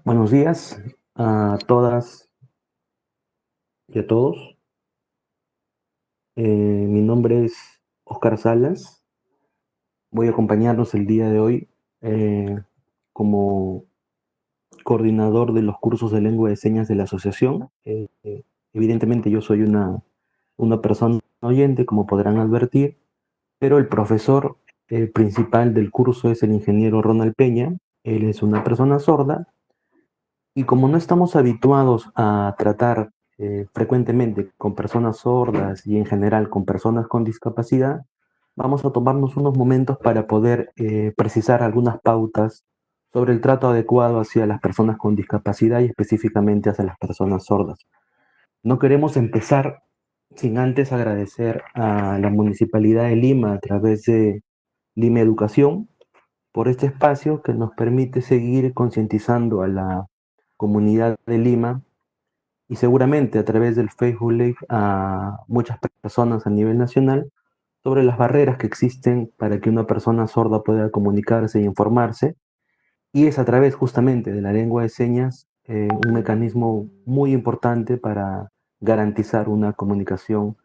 Buenos días a todas y a todos. Mi nombre es Oscar Salas. Voy a acompañarnos el día de hoy como coordinador de los cursos de lengua de señas de la asociación. Evidentemente yo soy una persona oyente, como podrán advertir, pero el profesor principal del curso es el ingeniero Ronald Peña. Él es una persona sorda. Y como no estamos habituados a tratar frecuentemente con personas sordas y en general con personas con discapacidad, vamos a tomarnos unos momentos para poder precisar algunas pautas sobre el trato adecuado hacia las personas con discapacidad y específicamente hacia las personas sordas. No queremos empezar sin antes agradecer a la Municipalidad de Lima a través de Lima Educación por este espacio que nos permite seguir concientizando a la comunidad de Lima y seguramente a través del Facebook Live a muchas personas a nivel nacional sobre las barreras que existen para que una persona sorda pueda comunicarse y informarse. Y es a través justamente de la lengua de señas un mecanismo muy importante para garantizar una comunicación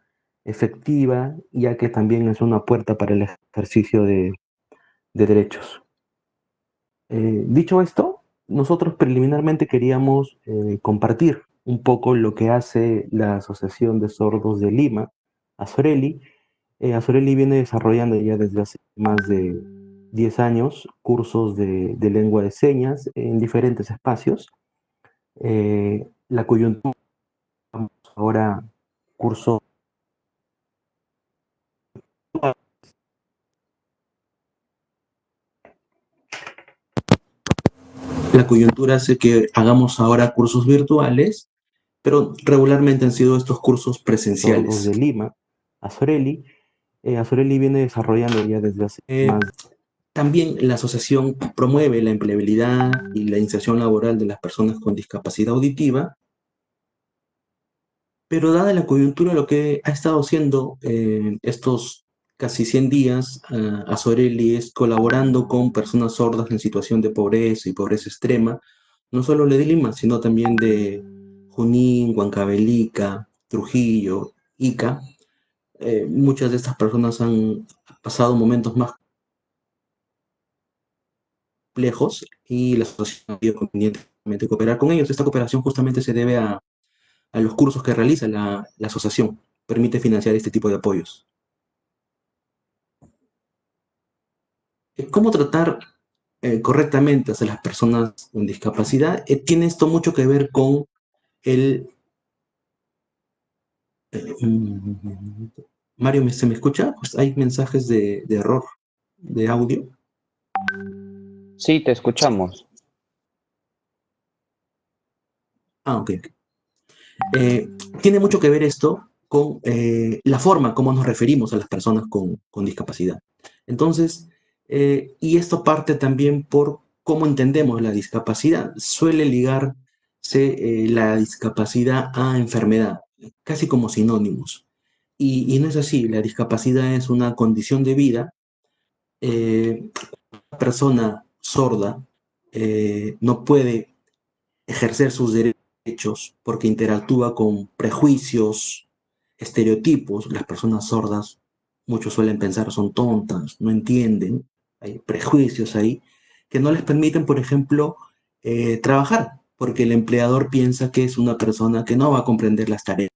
efectiva, ya que también es una puerta para el ejercicio de derechos. Dicho esto, nosotros preliminarmente queríamos compartir un poco lo que hace la Asociación de Sordos de Lima, Asoreli. Asoreli viene desarrollando ya desde hace más de 10 años cursos de lengua de señas en diferentes espacios. La coyuntura ahora curso. La coyuntura hace que hagamos ahora cursos virtuales, pero regularmente han sido estos cursos presenciales. De Lima, Asoreli. Asoreli viene desarrollando ya desde hace más. También la asociación promueve la empleabilidad y la inserción laboral de las personas con discapacidad auditiva, pero dada la coyuntura, lo que ha estado haciendo estos casi 100 días, Asoreli es colaborando con personas sordas en situación de pobreza y pobreza extrema, no solo de Lima, sino también de Junín, Huancavelica, Trujillo, Ica. Muchas de estas personas han pasado momentos más complejos y la asociación ha querido convenientemente cooperar con ellos. Esta cooperación justamente se debe a los cursos que realiza la asociación. Permite financiar este tipo de apoyos. ¿Cómo tratar correctamente a las personas con discapacidad? Tiene esto mucho que ver con el... Mario, ¿se me escucha? Pues hay mensajes de error de audio. Sí, te escuchamos. Ok. Tiene mucho que ver esto con la forma como nos referimos a las personas con discapacidad. Entonces, y esto parte también por cómo entendemos la discapacidad. Suele ligarse la discapacidad a enfermedad, casi como sinónimos. Y no es así, la discapacidad es una condición de vida. Una persona sorda no puede ejercer sus derechos porque interactúa con prejuicios, estereotipos. Las personas sordas, muchos suelen pensar, son tontas, no entienden. Hay prejuicios ahí que no les permiten, por ejemplo, trabajar, porque el empleador piensa que es una persona que no va a comprender las tareas,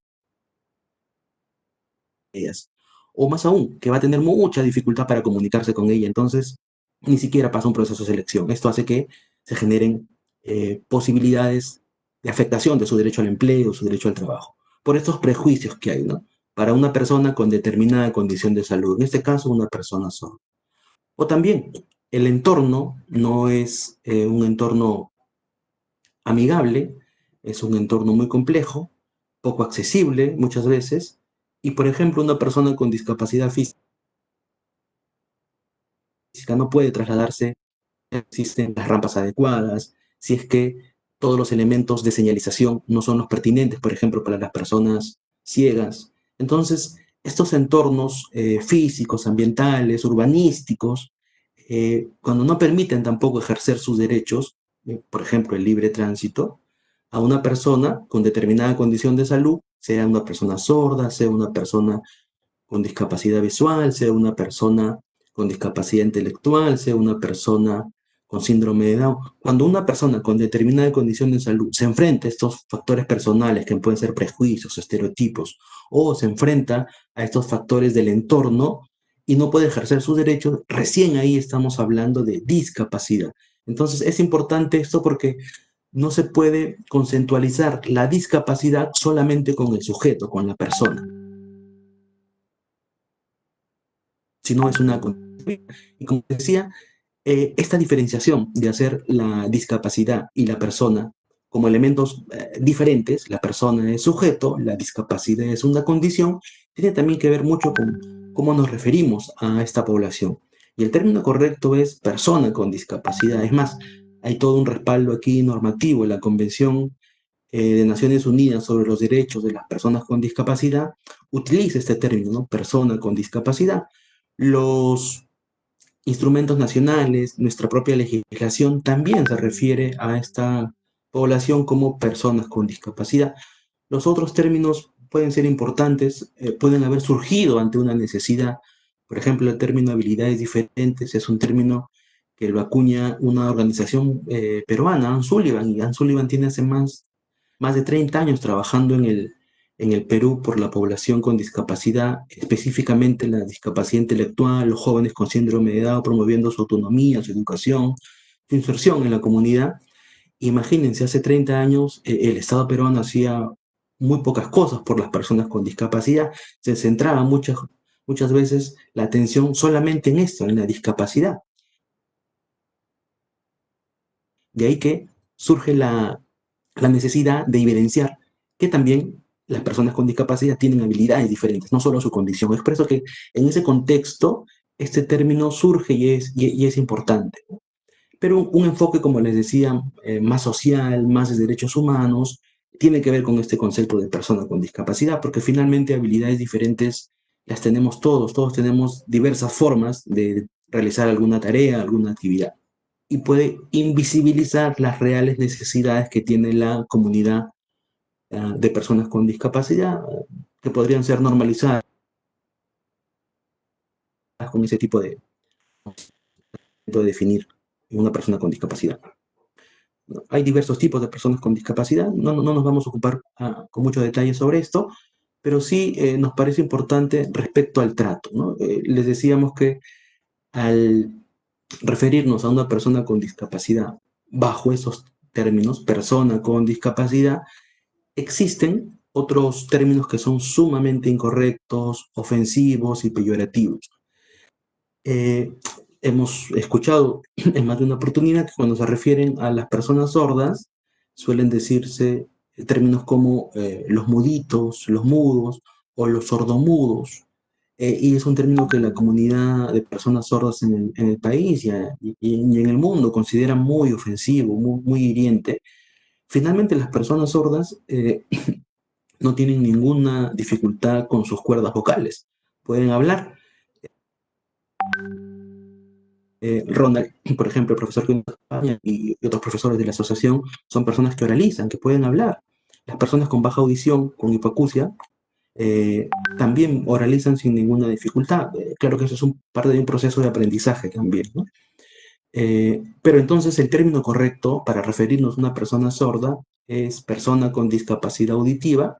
o más aún, que va a tener mucha dificultad para comunicarse con ella. Entonces, ni siquiera pasa un proceso de selección. Esto hace que se generen posibilidades de afectación de su derecho al empleo, su derecho al trabajo, por estos prejuicios que hay, ¿no? Para una persona con determinada condición de salud, en este caso una persona sorda. O también, el entorno no es un entorno amigable, es un entorno muy complejo, poco accesible muchas veces, y por ejemplo una persona con discapacidad física no puede trasladarse, no existen las rampas adecuadas, si es que todos los elementos de señalización no son los pertinentes, por ejemplo, para las personas ciegas. Entonces, estos entornos físicos, ambientales, urbanísticos, cuando no permiten tampoco ejercer sus derechos, por ejemplo, el libre tránsito, a una persona con determinada condición de salud, sea una persona sorda, sea una persona con discapacidad visual, sea una persona con discapacidad intelectual, sea una persona con síndrome de Down. Cuando una persona con determinada condición de salud se enfrenta a estos factores personales, que pueden ser prejuicios, estereotipos, o se enfrenta a estos factores del entorno y no puede ejercer sus derechos, recién ahí estamos hablando de discapacidad. Entonces es importante esto porque no se puede conceptualizar la discapacidad solamente con el sujeto, con la persona, sino es una condición. Y como decía, esta diferenciación de hacer la discapacidad y la persona como elementos diferentes, la persona es sujeto, la discapacidad es una condición, tiene también que ver mucho con cómo nos referimos a esta población. Y el término correcto es persona con discapacidad. Es más, hay todo un respaldo aquí normativo en la Convención de Naciones Unidas sobre los Derechos de las Personas con Discapacidad, utiliza este término, ¿no? Persona con discapacidad. Los instrumentos nacionales, nuestra propia legislación también se refiere a esta población como personas con discapacidad. Los otros términos pueden ser importantes, pueden haber surgido ante una necesidad. Por ejemplo, el término habilidades diferentes es un término que lo acuña una organización peruana, Ann Sullivan, y Ann Sullivan tiene hace más de 30 años trabajando en el Perú por la población con discapacidad, específicamente la discapacidad intelectual, los jóvenes con síndrome de Down, promoviendo su autonomía, su educación, su inserción en la comunidad. Imagínense, hace 30 años el Estado peruano hacía muy pocas cosas por las personas con discapacidad, se centraba muchas veces la atención solamente en esto, en la discapacidad. De ahí que surge la necesidad de evidenciar que también las personas con discapacidad tienen habilidades diferentes, no solo su condición. Es por eso que en ese contexto este término surge y es importante. Pero un enfoque, como les decía, más social, más de derechos humanos, tiene que ver con este concepto de persona con discapacidad, porque finalmente habilidades diferentes las tenemos todos tenemos diversas formas de realizar alguna tarea, alguna actividad y puede invisibilizar las reales necesidades que tiene la comunidad de personas con discapacidad, que podrían ser normalizadas con ese tipo de definir una persona con discapacidad. Hay diversos tipos de personas con discapacidad, no nos vamos a ocupar con mucho detalle sobre esto, pero sí nos parece importante respecto al trato, ¿no? Les decíamos que al referirnos a una persona con discapacidad bajo esos términos, persona con discapacidad, existen otros términos que son sumamente incorrectos, ofensivos y peyorativos. Eh, Hemos escuchado en más de una oportunidad que cuando se refieren a las personas sordas suelen decirse términos como los muditos, los mudos o los sordomudos. Y es un término que la comunidad de personas sordas en el país y en el mundo considera muy ofensivo, muy hiriente. Finalmente, las personas sordas no tienen ninguna dificultad con sus cuerdas vocales. Pueden hablar. Ronald, por ejemplo, el profesor que vino de España y otros profesores de la asociación son personas que oralizan, que pueden hablar. Las personas con baja audición, con hipoacusia, también oralizan sin ninguna dificultad. Claro que eso es parte de un proceso de aprendizaje también, ¿no? Pero entonces el término correcto para referirnos a una persona sorda es persona con discapacidad auditiva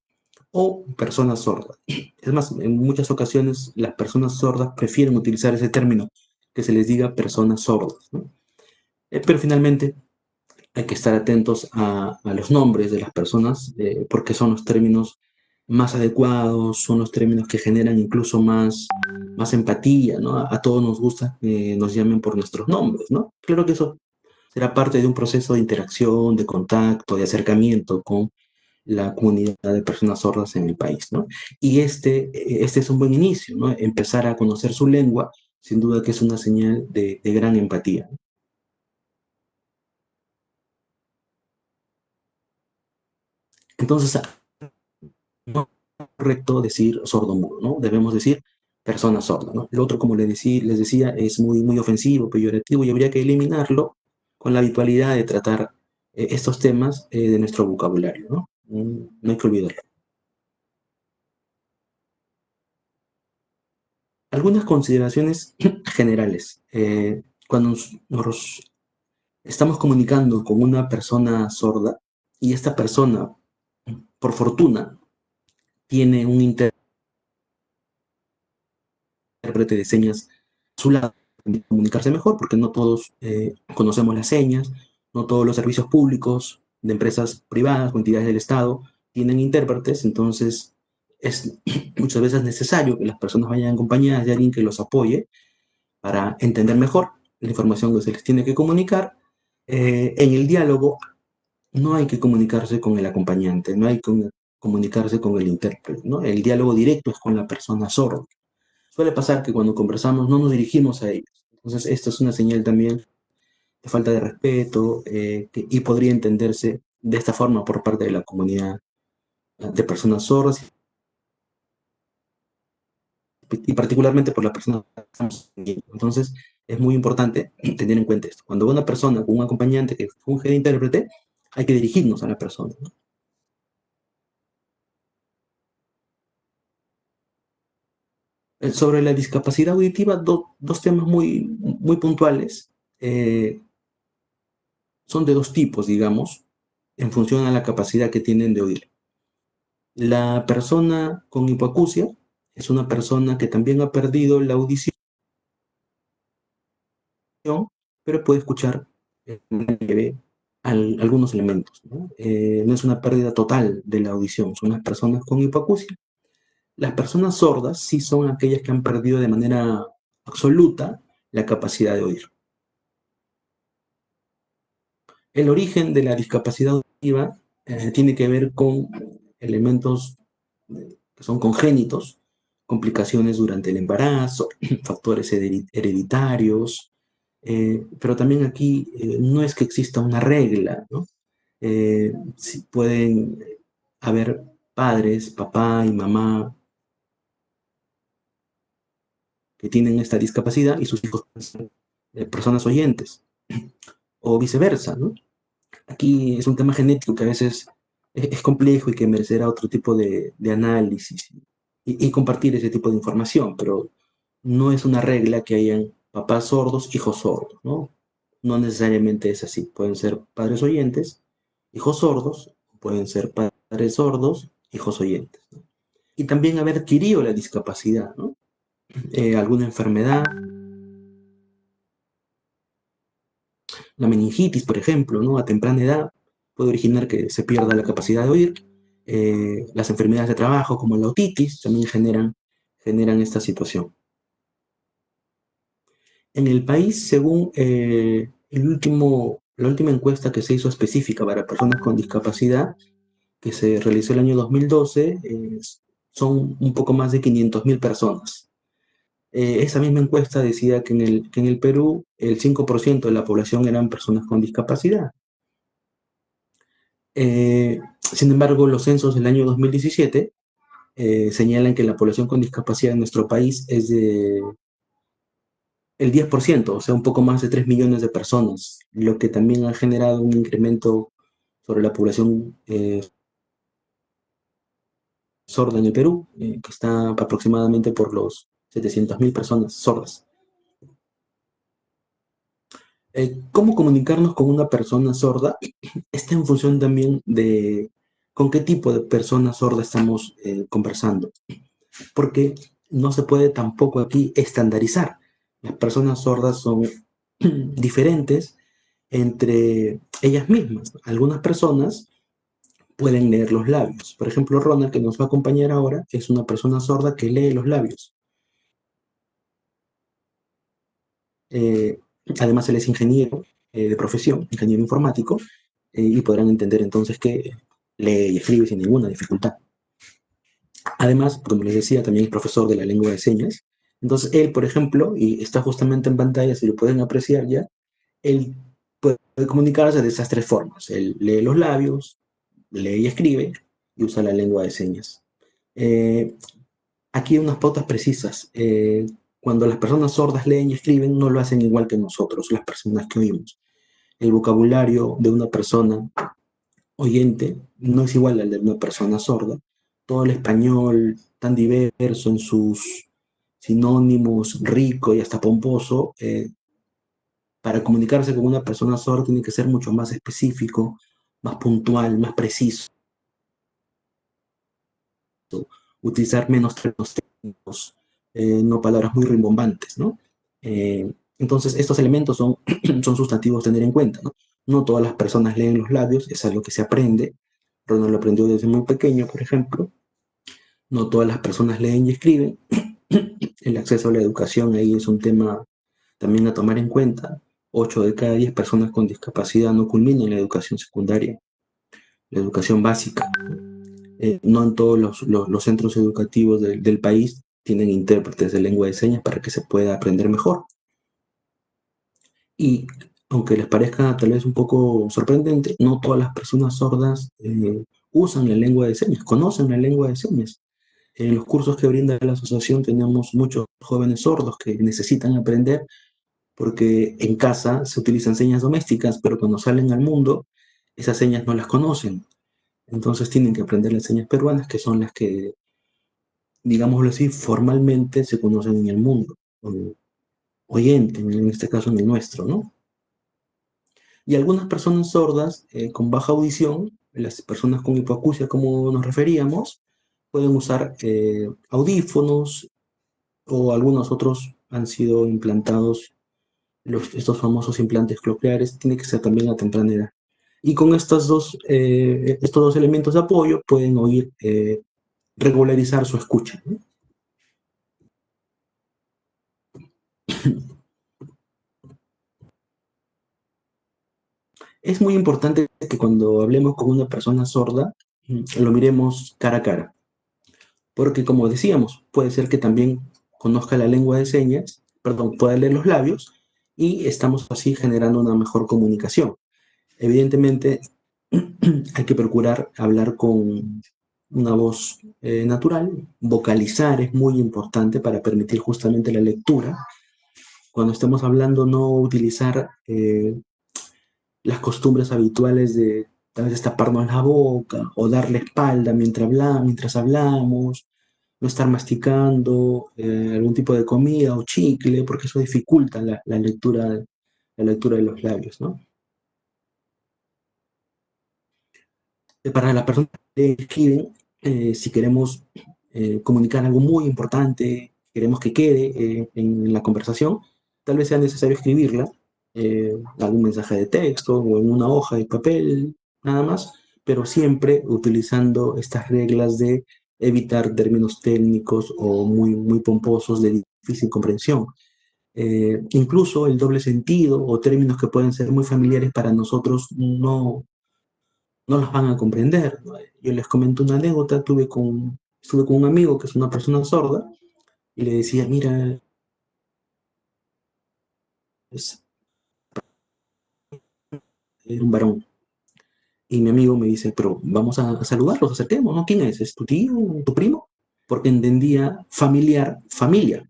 o persona sorda. Es más, en muchas ocasiones las personas sordas prefieren utilizar ese término, que se les diga personas sordas, ¿no? Pero finalmente hay que estar atentos a los nombres de las personas, porque son los términos más adecuados, son los términos que generan incluso más empatía, ¿no? A todos nos gusta que nos llamen por nuestros nombres, ¿no? Claro que eso será parte de un proceso de interacción, de contacto, de acercamiento con la comunidad de personas sordas en el país, ¿no? Y este es un buen inicio, ¿no? Empezar a conocer su lengua, sin duda que es una señal de gran empatía. Entonces, ¿no? correcto decir sordo-mudo, ¿no? Debemos decir persona sorda, ¿no? El otro, como les decía, es muy ofensivo, peyorativo, y habría que eliminarlo con la habitualidad de tratar estos temas de nuestro vocabulario, ¿no? No hay que olvidarlo. Algunas consideraciones generales. Cuando nos estamos comunicando con una persona sorda y esta persona, por fortuna, tiene un intérprete de señas a su lado, comunicarse mejor, porque no todos conocemos las señas, no todos los servicios públicos de empresas privadas o entidades del Estado tienen intérpretes, entonces es muchas veces necesario que las personas vayan acompañadas de alguien que los apoye para entender mejor la información que se les tiene que comunicar. En el diálogo no hay que comunicarse con el acompañante, no hay que comunicarse con el intérprete, ¿no? El diálogo directo es con la persona sorda. Suele pasar que cuando conversamos no nos dirigimos a ellos. Entonces, esto es una señal también de falta de respeto y podría entenderse de esta forma por parte de la comunidad de personas sordas y particularmente por la persona que estamos viendo. Entonces, es muy importante tener en cuenta esto. Cuando una persona con un acompañante que funge de intérprete, hay que dirigirnos a la persona, ¿no? Sobre la discapacidad auditiva, dos temas muy puntuales. Son de dos tipos, digamos, en función a la capacidad que tienen de oír. La persona con hipoacusia es una persona que también ha perdido la audición, pero puede escuchar algunos elementos, ¿no? No es una pérdida total de la audición, son las personas con hipoacusia. Las personas sordas sí son aquellas que han perdido de manera absoluta la capacidad de oír. El origen de la discapacidad auditiva tiene que ver con elementos que son congénitos, complicaciones durante el embarazo, factores hereditarios, pero también aquí no es que exista una regla, ¿no? Sí pueden haber padres, papá y mamá, que tienen esta discapacidad y sus hijos son personas oyentes, o viceversa, ¿no? Aquí es un tema genético que a veces es complejo y que merecerá otro tipo de análisis y compartir ese tipo de información, pero no es una regla que hayan papás sordos, hijos sordos, ¿no? No necesariamente es así. Pueden ser padres oyentes, hijos sordos, pueden ser padres sordos, hijos oyentes, ¿no? Y también haber adquirido la discapacidad, ¿no? Alguna enfermedad, la meningitis, por ejemplo, ¿no? A temprana edad puede originar que se pierda la capacidad de oír. Las enfermedades de trabajo, como la otitis, también generan esta situación. En el país, según la última encuesta que se hizo específica para personas con discapacidad, que se realizó el año 2012, son un poco más de 500.000 personas. Esa misma encuesta decía que en el Perú el 5% de la población eran personas con discapacidad. Sin embargo, los censos del año 2017 señalan que la población con discapacidad en nuestro país es de el 10%, o sea, un poco más de 3 millones de personas, lo que también ha generado un incremento sobre la población sorda en el Perú, que está aproximadamente por los 700.000 personas sordas. ¿Cómo comunicarnos con una persona sorda? Está en función también de con qué tipo de persona sorda estamos conversando, porque no se puede tampoco aquí estandarizar. Las personas sordas son diferentes entre ellas mismas. Algunas personas pueden leer los labios. Por ejemplo, Ronald, que nos va a acompañar ahora, es una persona sorda que lee los labios. Eh, Además, él es ingeniero de profesión, ingeniero informático, y podrán entender entonces que lee y escribe sin ninguna dificultad. Además, como les decía, también es profesor de la lengua de señas. Entonces, él, por ejemplo, y está justamente en pantalla, si lo pueden apreciar ya, él puede comunicarse de esas tres formas. Él lee los labios, lee y escribe, y usa la lengua de señas. Aquí hay unas pautas precisas. Cuando las personas sordas leen y escriben, no lo hacen igual que nosotros, las personas que oímos. El vocabulario de una persona oyente no es igual al de una persona sorda. Todo el español tan diverso en sus sinónimos, rico y hasta pomposo, para comunicarse con una persona sorda tiene que ser mucho más específico, más puntual, más preciso, utilizar menos términos técnicos, no palabras muy rimbombantes, ¿no? Entonces, estos elementos son, son sustantivos a tener en cuenta, ¿no? No todas las personas leen los labios, es algo que se aprende. Ronald lo aprendió desde muy pequeño, por ejemplo. No todas las personas leen y escriben. El acceso a la educación ahí es un tema también a tomar en cuenta. 8 de cada 10 personas con discapacidad no culminan la educación secundaria, la educación básica. No en todos los centros educativos del país tienen intérpretes de lengua de señas para que se pueda aprender mejor. Y aunque les parezca tal vez un poco sorprendente, no todas las personas sordas usan la lengua de señas, conocen la lengua de señas. En los cursos que brinda la asociación tenemos muchos jóvenes sordos que necesitan aprender porque en casa se utilizan señas domésticas, pero cuando salen al mundo, esas señas no las conocen. Entonces tienen que aprender las señas peruanas, que son las que, digámoslo así, formalmente se conocen en el mundo, oyente, en este caso en el nuestro, ¿no? Y algunas personas sordas con baja audición, las personas con hipoacusia, como nos referíamos, pueden usar audífonos o algunos otros han sido implantados, estos famosos implantes cocleares, tiene que ser también a temprana edad. Y con estos dos elementos de apoyo pueden oír, regularizar su escucha, ¿no? Es muy importante que cuando hablemos con una persona sorda, lo miremos cara a cara, porque como decíamos, puede ser que también conozca la lengua de señas, perdón, pueda leer los labios, y estamos así generando una mejor comunicación. Evidentemente, hay que procurar hablar con una voz natural, vocalizar es muy importante para permitir justamente la lectura. Cuando estemos hablando, no utilizar las costumbres habituales de tal vez taparnos la boca o dar la espalda mientras hablamos, no estar masticando algún tipo de comida o chicle, porque eso dificulta la lectura de los labios, ¿no? Para las personas que escriben, si queremos comunicar algo muy importante, queremos que quede en la conversación, tal vez sea necesario escribirla, algún mensaje de texto o en una hoja de papel, nada más, pero siempre utilizando estas reglas de evitar términos técnicos o muy pomposos de difícil comprensión. Incluso el doble sentido o términos que pueden ser muy familiares para nosotros no las van a comprender, ¿no? Yo les comento una anécdota, estuve con un amigo que es una persona sorda y le decía, mira, es un varón. Y mi amigo me dice, pero vamos a saludarlos, acerquemos, ¿no? ¿Quién es? ¿Es tu tío, tu primo? Porque entendía familiar, familia.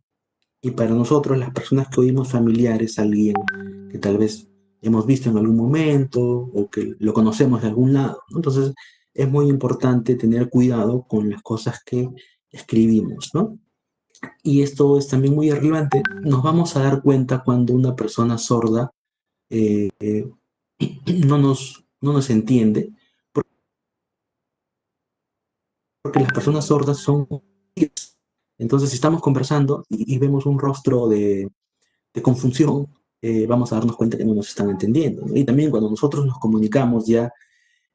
Y para nosotros, las personas que oímos familiar es alguien que tal vez hemos visto en algún momento o que lo conocemos de algún lado, ¿no? Entonces, es muy importante tener cuidado con las cosas que escribimos, ¿no? Y esto es también muy relevante, nos vamos a dar cuenta cuando una persona sorda eh, no nos entiende, porque las personas sordas son... Entonces, si estamos conversando y vemos un rostro de confusión, vamos a darnos cuenta que no nos están entendiendo, ¿no? Y también cuando nosotros nos comunicamos ya,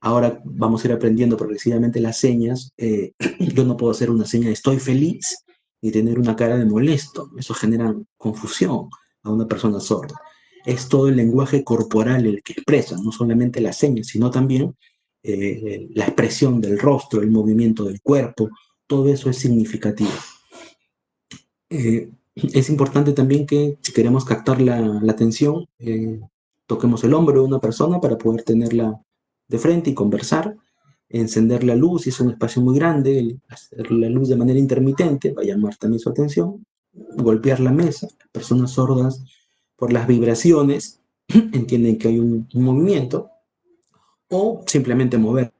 ahora vamos a ir aprendiendo progresivamente las señas, yo no puedo hacer una seña de estoy feliz ni tener una cara de molesto, eso genera confusión a una persona sorda. Es todo el lenguaje corporal el que expresa, no solamente las señas, sino también la expresión del rostro, el movimiento del cuerpo, todo eso es significativo. Es importante también que si queremos captar la atención, toquemos el hombro de una persona para poder tenerla de frente y conversar. encender la luz, si es un espacio muy grande, hacer la luz de manera intermitente, va a llamar también su atención, golpear la mesa. Las personas sordas, por las vibraciones, entienden que hay un movimiento, o simplemente mover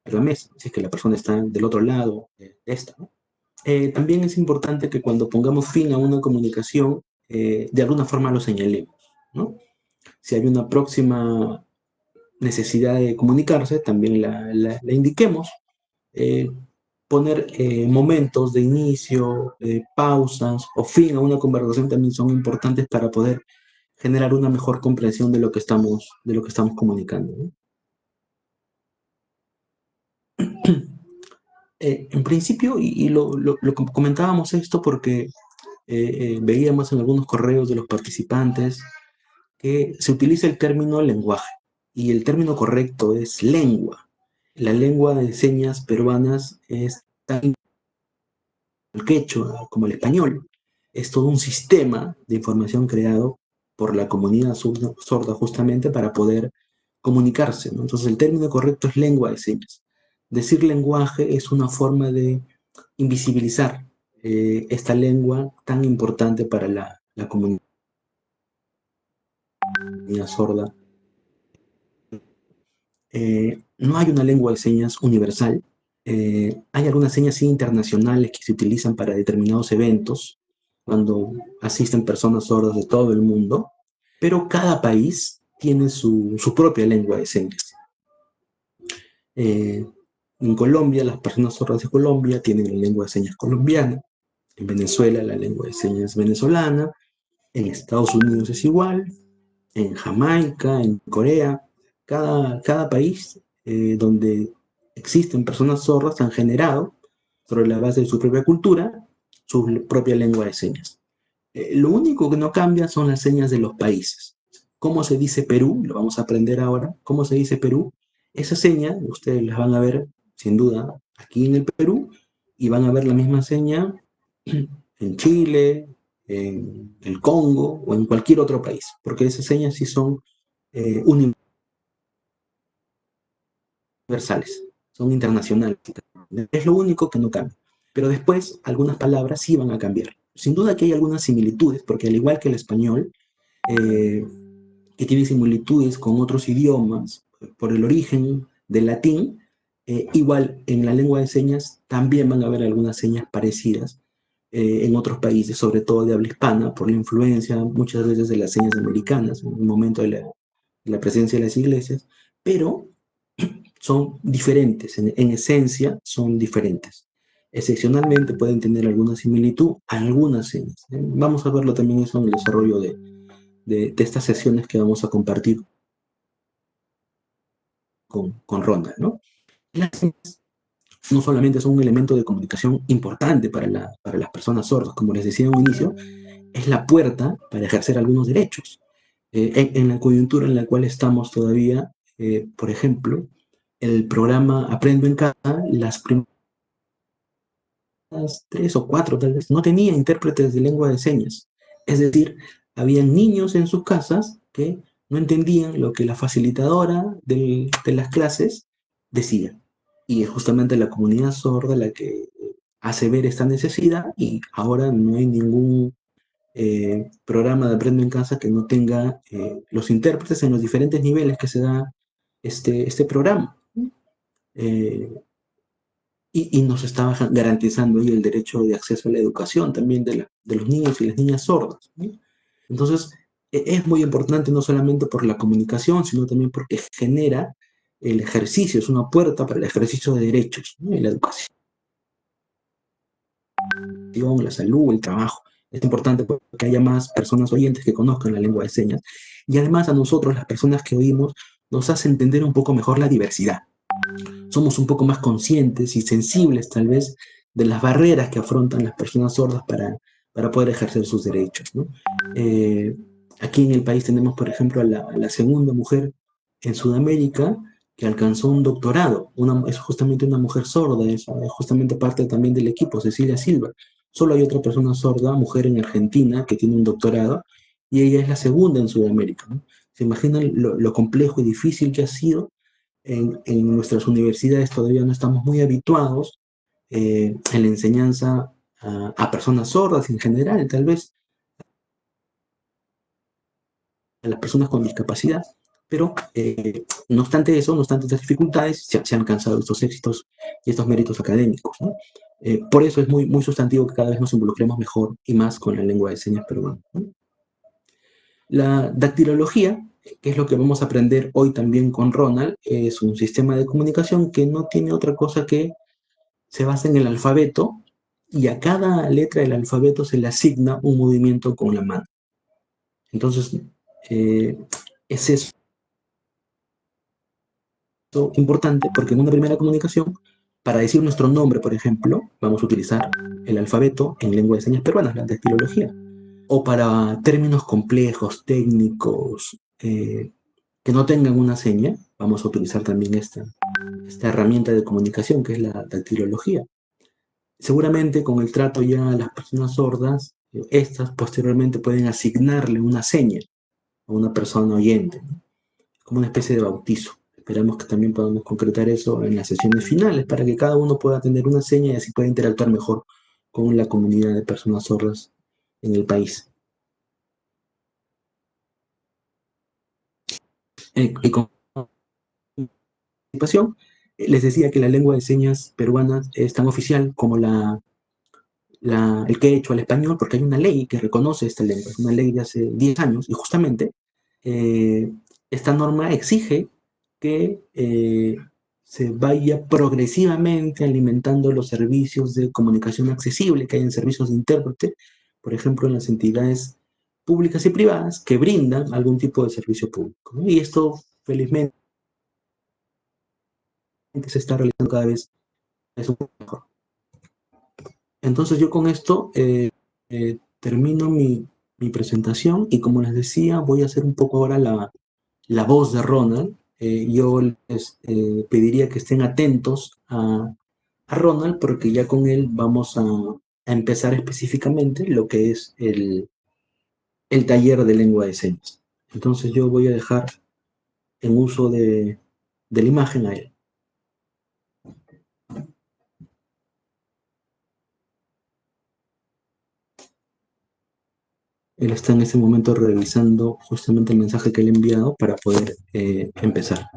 la mesa, si es que la persona está del otro lado de esta, ¿no? También es importante que cuando pongamos fin a una comunicación, de alguna forma lo señalemos, ¿no? Si hay una próxima necesidad de comunicarse, también la indiquemos. Eh, Poner momentos de inicio, pausas o fin a una conversación también son importantes para poder generar una mejor comprensión de lo que estamos comunicando, ¿no? En principio, y lo comentábamos esto porque veíamos en algunos correos de los participantes que se utiliza el término lenguaje y el término correcto es lengua. La lengua de señas peruanas es tan el quechua como el español. Es todo un sistema de información creado por la comunidad sorda justamente para poder comunicarse, ¿no? Entonces el término correcto es lengua de señas. Decir lenguaje es una forma de invisibilizar esta lengua tan importante para la comunidad sorda. No hay una lengua de señas universal. Hay algunas señas internacionales que se utilizan para determinados eventos, cuando asisten personas sordas de todo el mundo, pero cada país tiene su propia lengua de señas. Eh, en Colombia, las personas sordas de Colombia tienen la lengua de señas colombiana, en Venezuela la lengua de señas venezolana, en Estados Unidos es igual, en Jamaica, en Corea, cada país donde existen personas sordas han generado, sobre la base de su propia cultura, su propia lengua de señas. Lo único que no cambia son las señas de los países. ¿Cómo se dice Perú? Lo vamos a aprender ahora. ¿Cómo se dice Perú? Esa seña, ustedes las van a ver, sin duda, aquí en el Perú, y van a ver la misma seña en Chile, en el Congo o en cualquier otro país, porque esas señas sí son universales, son internacionales. Es lo único que no cambia. Pero después algunas palabras sí van a cambiar. Sin duda que hay algunas similitudes, porque al igual que el español, eh, que tiene similitudes con otros idiomas por el origen del latín, igual en la lengua de señas también van a haber algunas señas parecidas en otros países, sobre todo de habla hispana, por la influencia muchas veces de las señas americanas, en el momento de la presencia de las iglesias, pero son diferentes, en esencia son diferentes. Excepcionalmente pueden tener alguna similitud, algunas señas. Vamos a verlo también eso en el desarrollo de estas sesiones que vamos a compartir con Ronda, ¿no? Las señas no solamente son un elemento de comunicación importante para las personas sordas, como les decía en un inicio, es la puerta para ejercer algunos derechos. En la coyuntura en la cual estamos todavía, por ejemplo, el programa Aprendo en Casa, las primeras 3 o 4 tal vez, no tenía intérpretes de lengua de señas. Es decir, habían niños en sus casas que no entendían lo que la facilitadora de las clases decía. Y es justamente la comunidad sorda la que hace ver esta necesidad y ahora no hay ningún programa de Aprendo en Casa que no tenga los intérpretes en los diferentes niveles que se da este programa. Eh, y nos estaba garantizando ahí el derecho de acceso a la educación también de los niños y las niñas sordas, ¿no? Entonces, es muy importante no solamente por la comunicación, sino también porque genera el ejercicio, es una puerta para el ejercicio de derechos, ¿no? Y la educación, la salud, el trabajo. Es importante que haya más personas oyentes que conozcan la lengua de señas. Y además a nosotros, las personas que oímos, nos hace entender un poco mejor la diversidad. Somos un poco más conscientes y sensibles tal vez de las barreras que afrontan las personas sordas para poder ejercer sus derechos, ¿no? Eh, Aquí en el país tenemos, por ejemplo, a la segunda mujer en Sudamérica que alcanzó un doctorado. Es justamente una mujer sorda, es justamente parte también del equipo, Cecilia Silva. Solo hay otra persona sorda, mujer en Argentina, que tiene un doctorado, y ella es la segunda en Sudamérica, ¿no? ¿Se imaginan lo complejo y difícil que ha sido en nuestras universidades todavía no estamos muy habituados en la enseñanza a personas sordas en general, tal vez a las personas con discapacidad, pero no obstante eso, no obstante estas dificultades, se han alcanzado estos éxitos y estos méritos académicos, ¿no? Por eso es muy, muy sustantivo que cada vez nos involucremos mejor y más con la lengua de señas peruana, ¿no? La dactilología, que es lo que vamos a aprender hoy también con Ronald, es un sistema de comunicación que no tiene otra cosa que se basa en el alfabeto y a cada letra del alfabeto se le asigna un movimiento con la mano. Entonces, eh, es eso importante porque en una primera comunicación, para decir nuestro nombre, por ejemplo, vamos a utilizar el alfabeto en lengua de señas peruanas, la dactilología. O para términos complejos, técnicos, que no tengan una seña, vamos a utilizar también esta herramienta de comunicación que es la dactilología. Seguramente con el trato ya a las personas sordas, estas posteriormente pueden asignarle una seña a una persona oyente, ¿no? Como una especie de bautizo. Esperamos que también podamos concretar eso en las sesiones finales para que cada uno pueda tener una seña y así pueda interactuar mejor con la comunidad de personas sordas en el país. Y con participación, les decía que la lengua de señas peruana es tan oficial como el quechua, el español, porque hay una ley que reconoce esta lengua, es una ley de hace 10 años, y justamente eh, esta norma exige que se vaya progresivamente alimentando los servicios de comunicación accesible, que hay en servicios de intérprete, por ejemplo, en las entidades públicas y privadas que brindan algún tipo de servicio público, ¿no? Y esto, felizmente, se está realizando cada vez mejor. Entonces yo con esto termino mi presentación y como les decía, voy a hacer un poco ahora la voz de Ronald. Yo les pediría que estén atentos a Ronald porque ya con él vamos a empezar específicamente lo que es el taller de lengua de señas. Entonces yo voy a dejar en uso de la imagen a él. Él está en ese momento revisando justamente el mensaje que le he enviado para poder empezar.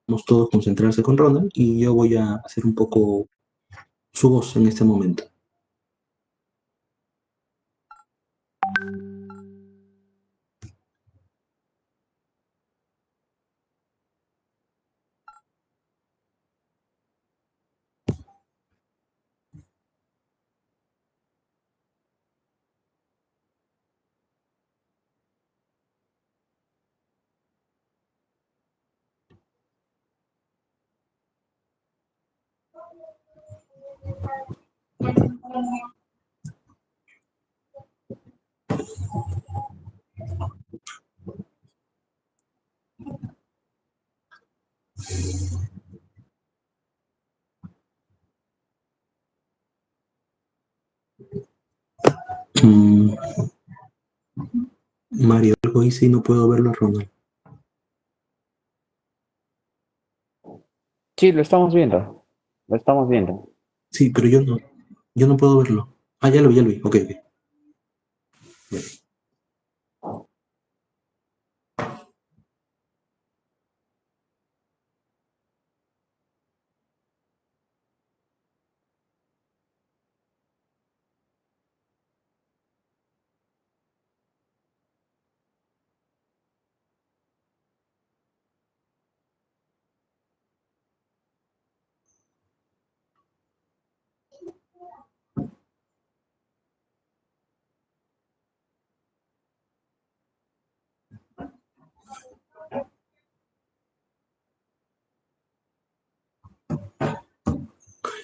Vamos todos a concentrarse con Ronald y yo voy a hacer un poco su voz en este momento. Mm, Mario, algo hice y no puedo verlo a Ronald. Sí, lo estamos viendo. Lo estamos viendo. Sí, pero yo no puedo verlo. Ah, ya lo vi. Ok, ok. Bien.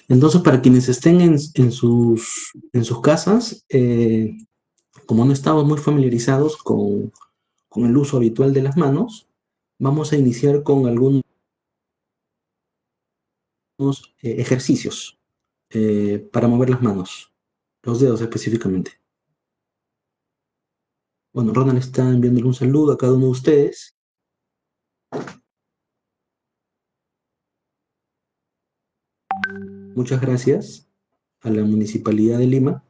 Entonces, para quienes estén en sus casas, Como no estamos muy familiarizados con el uso habitual de las manos, vamos a iniciar con algunos ejercicios para mover las manos, los dedos específicamente. Bueno, Ronald está enviándole un saludo a cada uno de ustedes. Muchas gracias a la Municipalidad de Lima.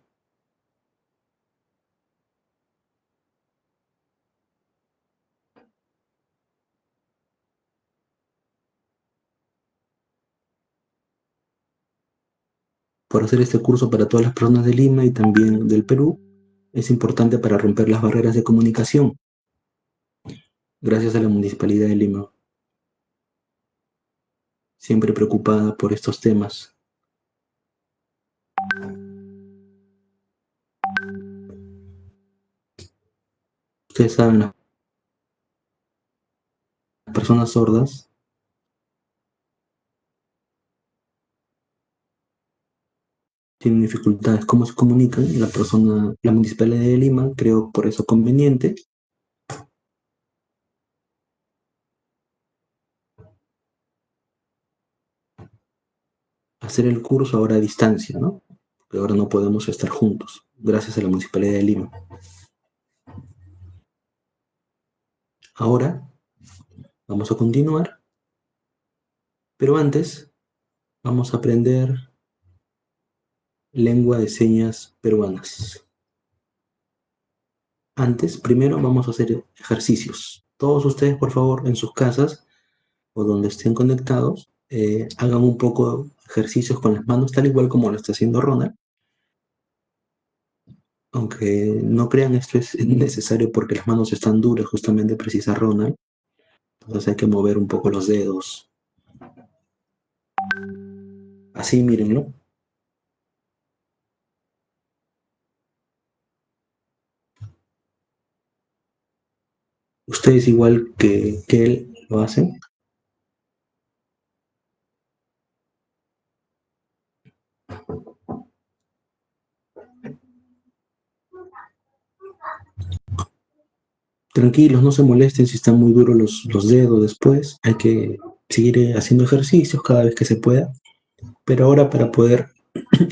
Por hacer este curso para todas las personas de Lima y también del Perú. Es importante para romper las barreras de comunicación. Gracias a la Municipalidad de Lima, siempre preocupada por estos temas. Ustedes saben, las personas sordas tienen dificultades. ¿Cómo se comunican? La Municipalidad de Lima creo por eso conveniente hacer el curso ahora a distancia, ¿no? Porque ahora no podemos estar juntos, gracias a la Municipalidad de Lima. Ahora vamos a continuar, pero antes vamos a aprender lengua de señas peruanas. Primero vamos a hacer ejercicios. Todos ustedes, por favor, en sus casas o donde estén conectados, hagan un poco de ejercicios con las manos, tal igual como lo está haciendo Ronald. Aunque no crean, esto es necesario porque las manos están duras, justamente precisa Ronald. Entonces hay que mover un poco los dedos. Así, mírenlo. Ustedes igual que él lo hacen. Tranquilos, no se molesten si están muy duros los dedos después. Hay que seguir haciendo ejercicios cada vez que se pueda. Pero ahora para poder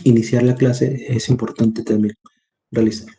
iniciar la clase es importante también realizarlo.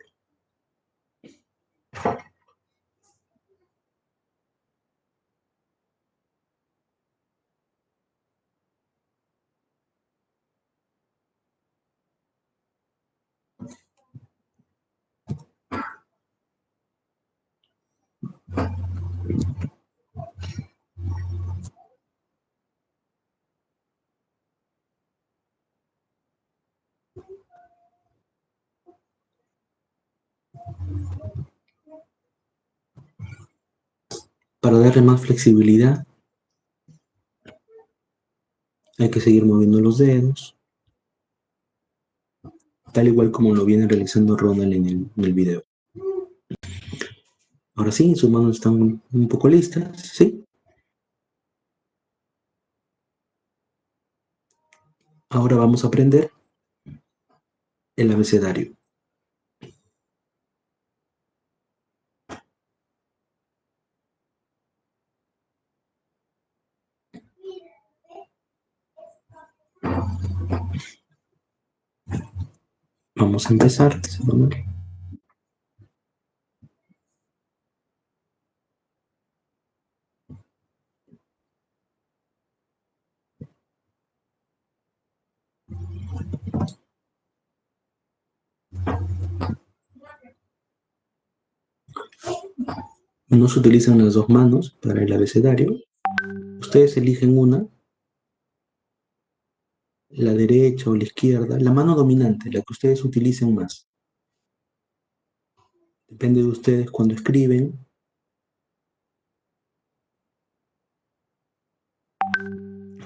Para darle más flexibilidad, hay que seguir moviendo los dedos, tal igual como lo viene realizando Ronald en el video. Ahora sí, sus manos están un poco listas, ¿sí? Ahora vamos a aprender el abecedario. Vamos a empezar. No se utilizan las dos manos para el abecedario. Ustedes eligen una, la derecha o la izquierda, la mano dominante, la que ustedes utilicen más. Depende de ustedes cuando escriben.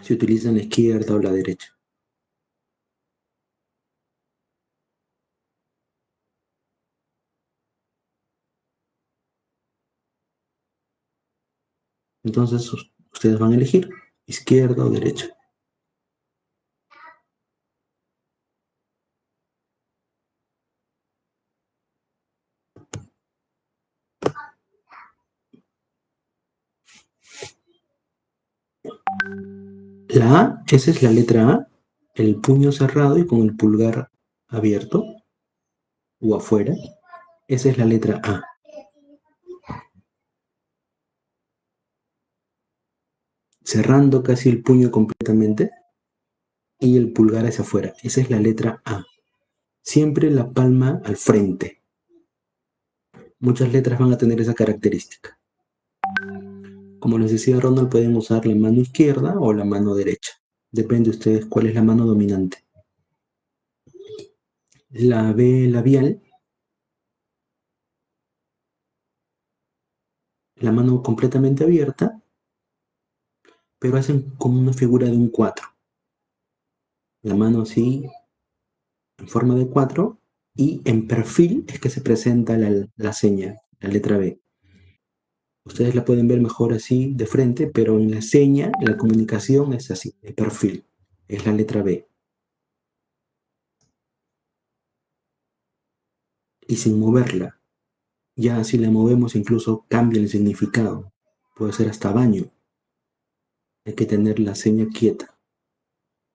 Si utilizan la izquierda o la derecha. Entonces ustedes van a elegir izquierda o derecha. La A, esa es la letra A, el puño cerrado y con el pulgar abierto o afuera. Esa es la letra A. Cerrando casi el puño completamente y el pulgar hacia afuera. Esa es la letra A. Siempre la palma al frente. Muchas letras van a tener esa característica. Como les decía Ronald, pueden usar la mano izquierda o la mano derecha. Depende de ustedes cuál es la mano dominante. La B labial, la mano completamente abierta, pero hacen como una figura de un 4. La mano así, en forma de 4, y en perfil es que se presenta la seña, la letra B. Ustedes la pueden ver mejor así de frente, pero en la seña, la comunicación es así, de perfil. Es la letra B. Y sin moverla. Ya si la movemos incluso cambia el significado. Puede ser hasta baño. Hay que tener la seña quieta.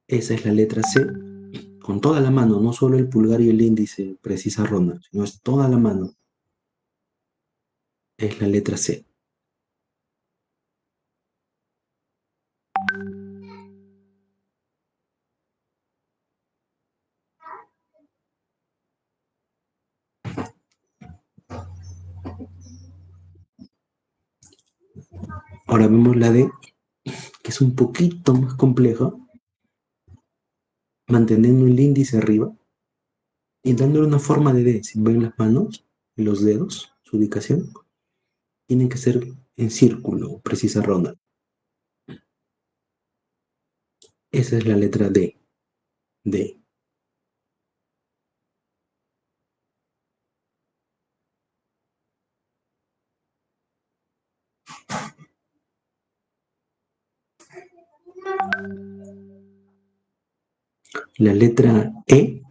Esa es la letra C. Con toda la mano, no solo el pulgar y el índice, precisa Ronald, sino es toda la mano. Es la letra C. Ahora vemos la D, que es un poquito más compleja, manteniendo el índice arriba y dándole una forma de D. Si ven las manos y los dedos, su ubicación, tienen que ser en círculo, precisa Ronald. Esa es la letra D. D. La letra E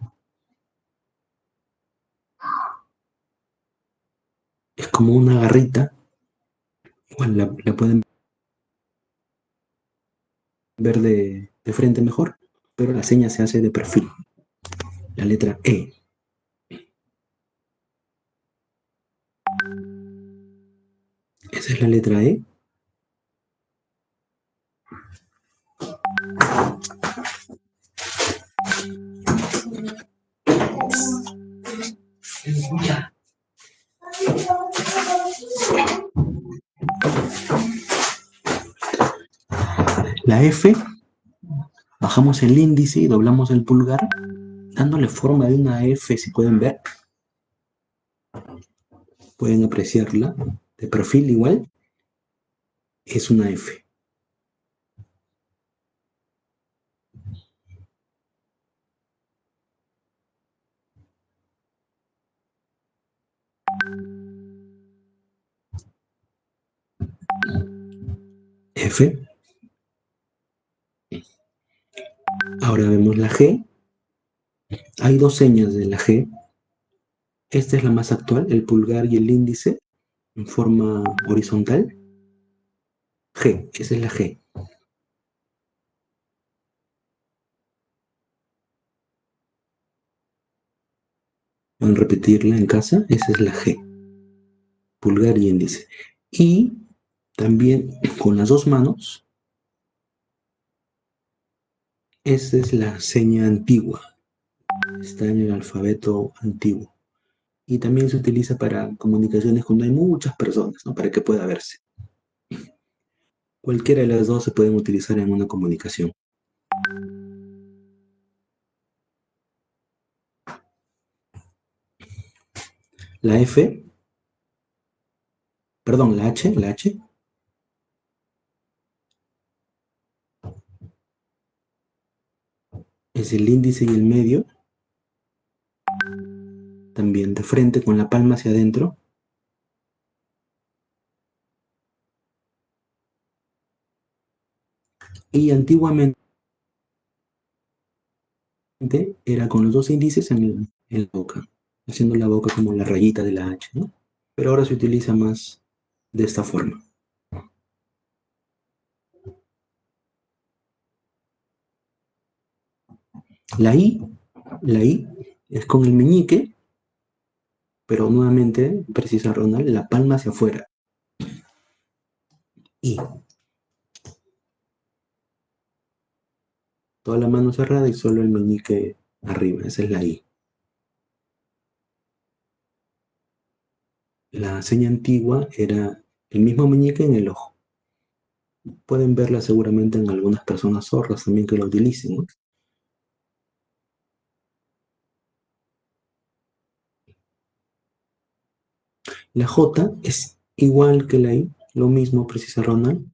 es como una garrita. Igual la pueden ver de frente mejor, pero la seña se hace de perfil. La letra E. Esa es la letra E. La F, bajamos el índice y doblamos el pulgar, dándole forma de una F, si pueden ver. Pueden apreciarla. De perfil igual. Es una F. F. Ahora vemos la G. Hay dos señas de la G. Esta es la más actual, el pulgar y el índice en forma horizontal. G, esa es la G. Pueden repetirla en casa, esa es la G. Pulgar y índice. Y también con las dos manos, esta es la seña antigua. Está en el alfabeto antiguo. Y también se utiliza para comunicaciones cuando hay muchas personas, ¿no? Para que pueda verse. Cualquiera de las dos se pueden utilizar en una comunicación. La F, perdón, la H, es el índice y el medio, también de frente con la palma hacia adentro. Y antiguamente era con los dos índices en la boca, haciendo la boca como la rayita de la H, ¿no? Pero ahora se utiliza más de esta forma. La I, la I es con el meñique, pero nuevamente, precisa Ronald, la palma hacia afuera. I. Toda la mano cerrada y solo el meñique arriba. Esa es la I. La seña antigua era el mismo meñique en el ojo. Pueden verla seguramente en algunas personas sordas también que la utilicen, ¿no? La J es igual que la I, lo mismo, precisa Ronald,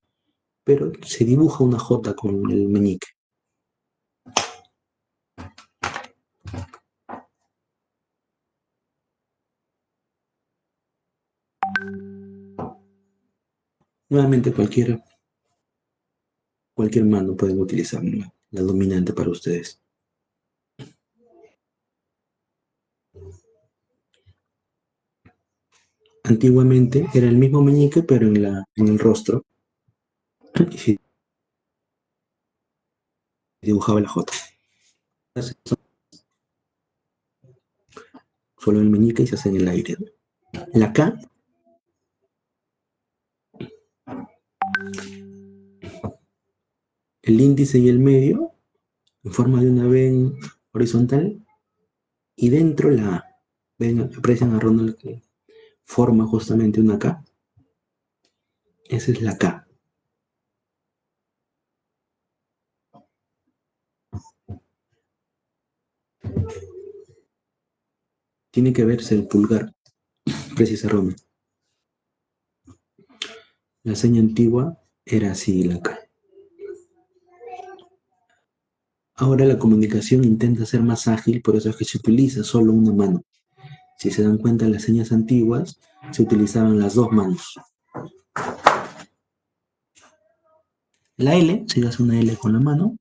pero se dibuja una J con el meñique. Nuevamente, cualquier mano pueden utilizar la dominante para ustedes. Antiguamente era el mismo meñique, pero en el rostro. Y se dibujaba la J. Solo el meñique y se hace en el aire. La K, el índice y el medio, en forma de una V horizontal, y dentro la A. Ven, aprecian a Ronald que forma justamente una K. Esa es la K. Tiene que verse el pulgar, precisa Ronald. La seña antigua era así, la K. Ahora la comunicación intenta ser más ágil, por eso es que se utiliza solo una mano. Si se dan cuenta, las señas antiguas se utilizaban las dos manos. La L, si das una L con la mano,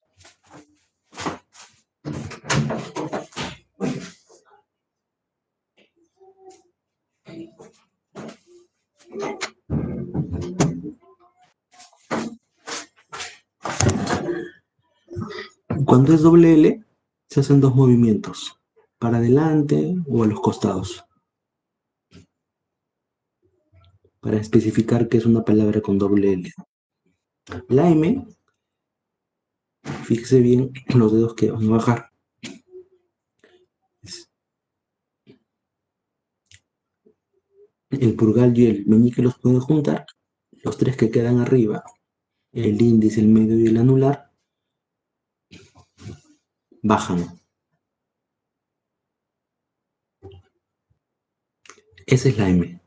cuando es doble L, se hacen dos movimientos, para adelante o a los costados, para especificar que es una palabra con doble L. La M, fíjese bien los dedos que van a bajar. El pulgar y el meñique los pueden juntar, los tres que quedan arriba, el índice, el medio y el anular, bajan. Esa es la M.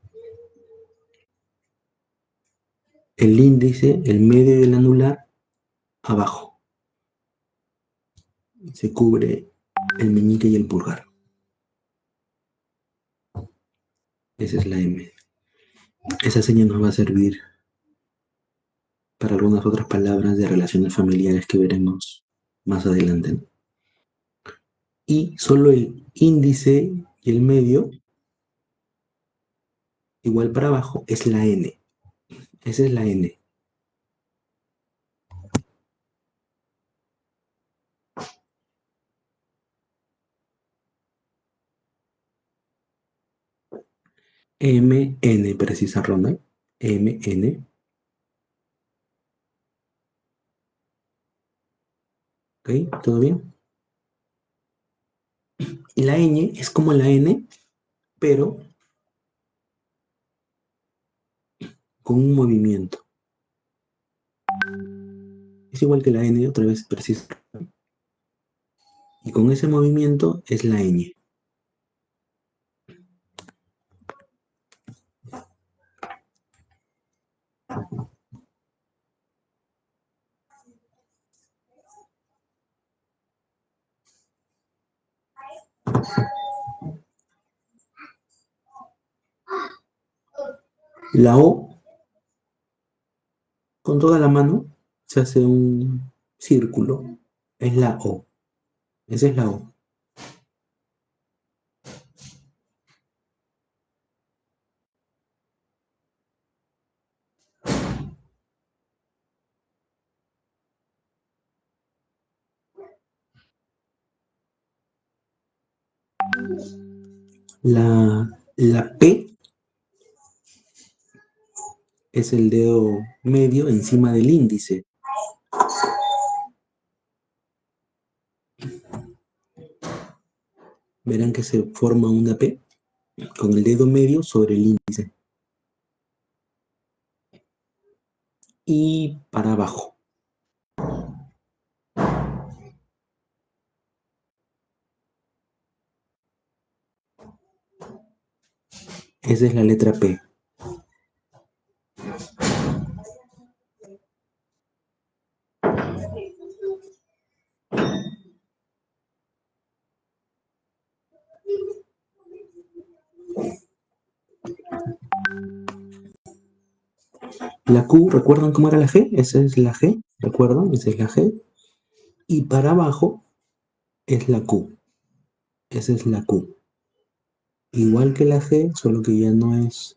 El índice, el medio y el anular, abajo. Se cubre el meñique y el pulgar. Esa es la M. Esa señal nos va a servir para algunas otras palabras de relaciones familiares que veremos más adelante. Y solo el índice y el medio, igual para abajo, es la N. Esa es la N. MN, precisa Ronald. MN. ¿Ok? ¿Todo bien? Y la ñ es como la N, pero con un movimiento. Es igual que la N, otra vez precisa. Y con ese movimiento es la ñ. La O, con toda la mano, se hace un círculo. Es la O. Esa es la O. La P es el dedo medio encima del índice. Verán que se forma una P con el dedo medio sobre el índice. Y para abajo. Esa es la letra P. La Q, ¿recuerdan cómo era la G? Esa es la G, ¿recuerdan? Esa es la G. Y para abajo es la Q. Esa es la Q. Igual que la G, solo que ya no es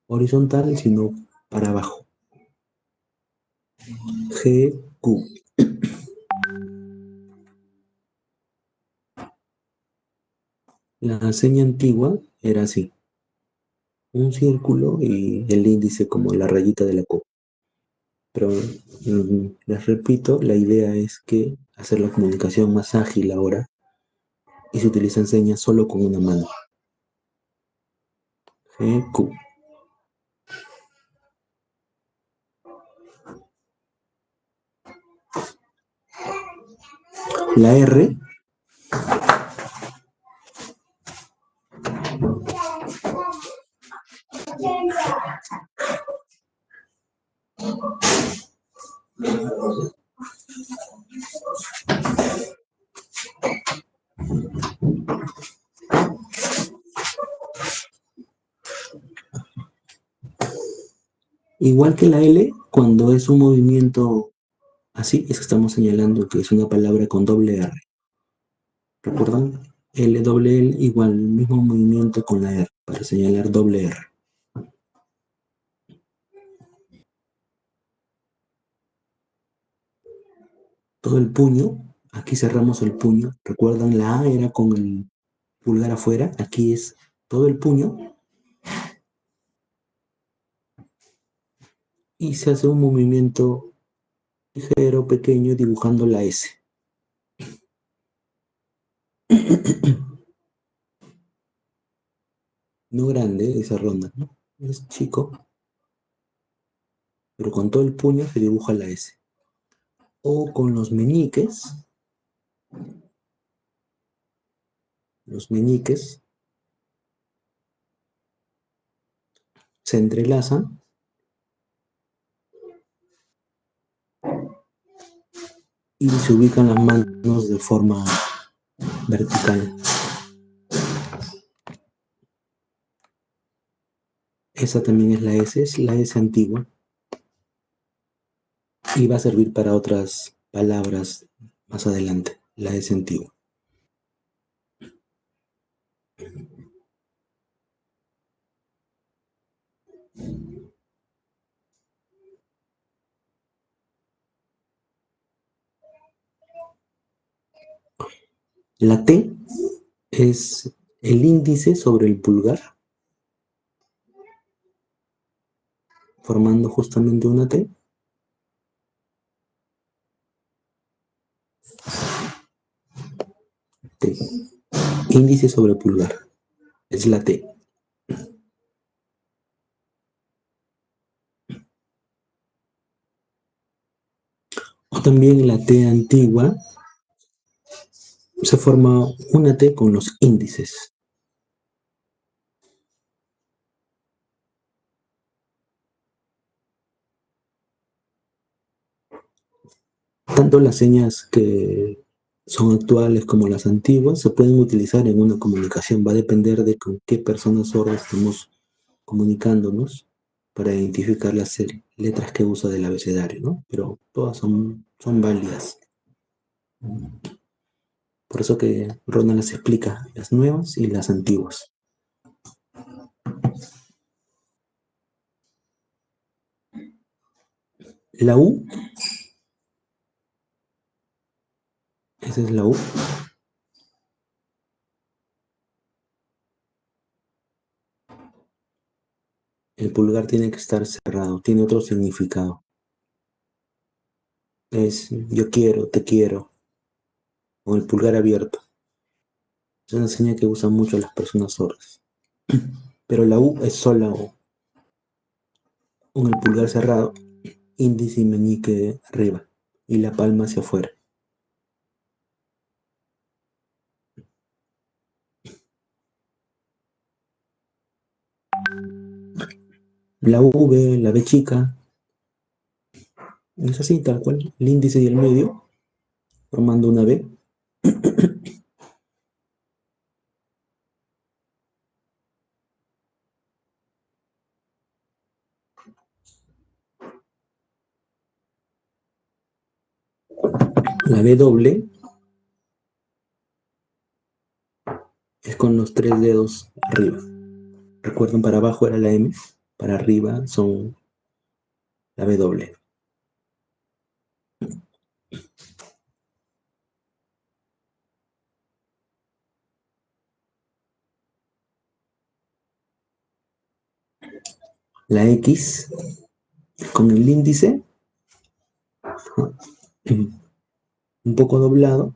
horizontal, sino para abajo. G, Q. La seña antigua era así. Un círculo y el índice como la rayita de la Q. Pero les repito, la idea es que hacer la comunicación más ágil ahora y se utilizan señas solo con una mano. G, Q. La R igual que la L, cuando es un movimiento así, es que estamos señalando que es una palabra con doble R. ¿Recuerdan? L, doble L, igual, el mismo movimiento con la R, para señalar doble R. Todo el puño, aquí cerramos el puño. ¿Recuerdan? La A era con el pulgar afuera, aquí es todo el puño. Y se hace un movimiento ligero, pequeño, dibujando la S. No grande esa ronda, ¿no? Es chico, pero con todo el puño se dibuja la S. O con los meñiques se entrelazan y se ubican las manos de forma vertical. Esa también es la S antigua. Y va a servir para otras palabras más adelante, la S antigua. La T es el índice sobre el pulgar, formando justamente una T. T. Índice sobre pulgar. Es la T. O también la T antigua se forma una T con los índices. Tanto las señas que son actuales como las antiguas se pueden utilizar en una comunicación. Va a depender de con qué personas sordas estemos comunicándonos para identificar las letras que usa del abecedario, ¿no? Pero todas son válidas. Por eso que Ronald las explica, las nuevas y las antiguas. La U, esa es la U. El pulgar tiene que estar cerrado, tiene otro significado. Es yo quiero, te quiero, con el pulgar abierto. Es una señal que usan mucho las personas sordas. Pero la U es sola O, con el pulgar cerrado, índice y meñique arriba, y la palma hacia afuera. La V, la B chica, es así, tal cual, el índice y el medio, formando una B. La B doble es con los tres dedos arriba. Recuerden, para abajo era la M, para arriba son la B doble. La X con el índice un poco doblado,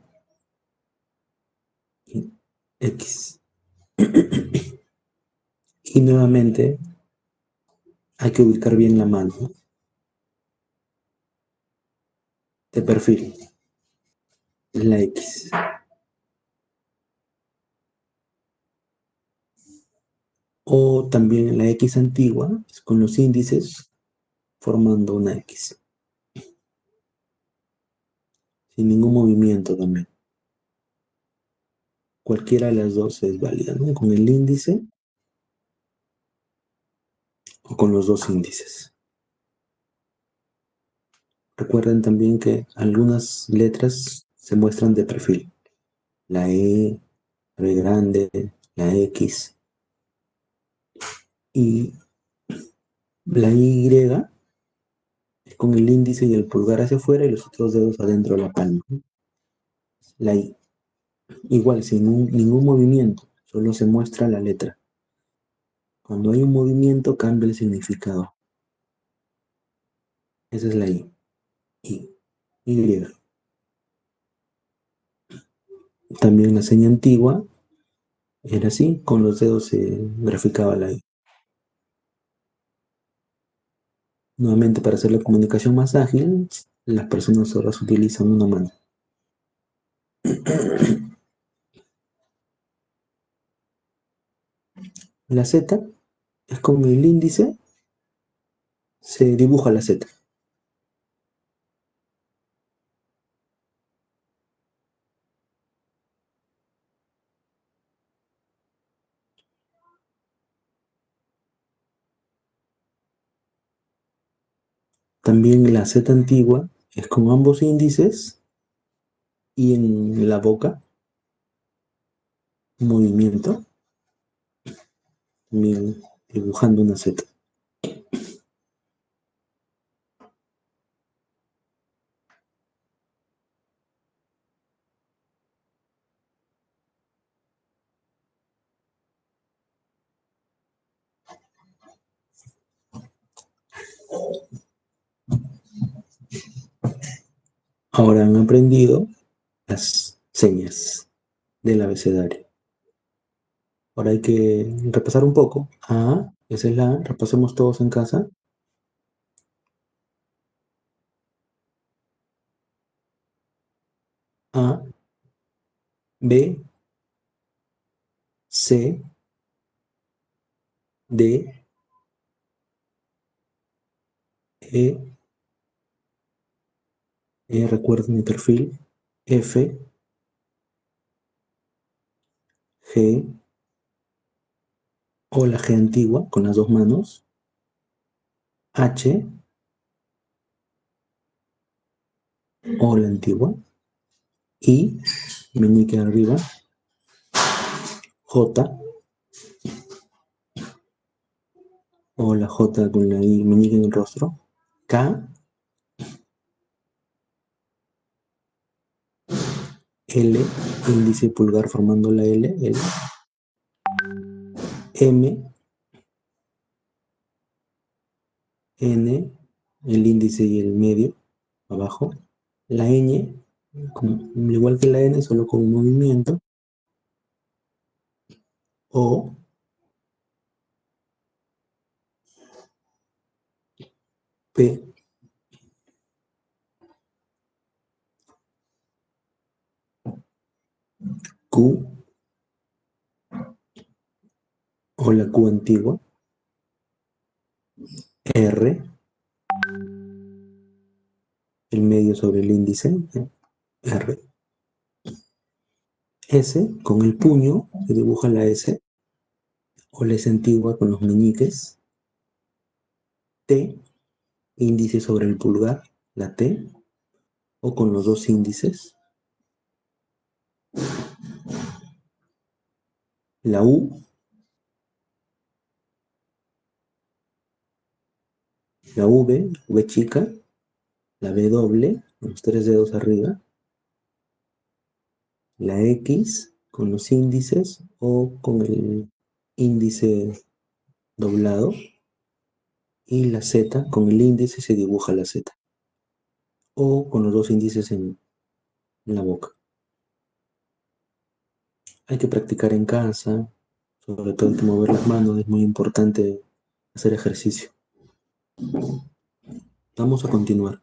X. Y nuevamente hay que ubicar bien la mano, ¿no? De perfil, la X. O también la X antigua, con los índices formando una X. Sin ningún movimiento también. Cualquiera de las dos es válida, ¿no? Con el índice o con los dos índices. Recuerden también que algunas letras se muestran de perfil. La E, la B grande, la X. Y la Y es con el índice y el pulgar hacia afuera y los otros dedos adentro de la palma. La I. Igual, sin ningún movimiento, solo se muestra la letra. Cuando hay un movimiento cambia el significado. Esa es la I. I. Y. También la seña antigua era así, con los dedos se graficaba la I. Nuevamente, para hacer la comunicación más ágil, las personas sordas utilizan una mano. La Z es con el índice, se dibuja la Z. También la Z antigua es con ambos índices y en la boca, movimiento, también dibujando una Z. Ahora han aprendido las señas del abecedario. Ahora hay que repasar un poco. A, esa es la A, repasemos todos en casa. A, B, C, D, E, recuerden mi perfil, F, G, o la G antigua con las dos manos, H, o la antigua, I, meñique arriba, J, o la J con la I, meñique en el rostro, K, L, índice y pulgar formando la L, L, M, N, el índice y el medio, abajo. La ñ, igual que la N, solo con un movimiento. O, P, Q, o la Q antigua. R, el medio sobre el índice. R. S, con el puño, se dibuja la S, o la S antigua con los meñiques. T, índice sobre el pulgar, la T, o con los dos índices. La U, la V, V chica, la W, doble, con los tres dedos arriba. La X, con los índices, o con el índice doblado. Y la Z, con el índice se dibuja la Z. O con los dos índices en la boca. Hay que practicar en casa, sobre todo hay que mover las manos, es muy importante hacer ejercicio. Vamos a continuar.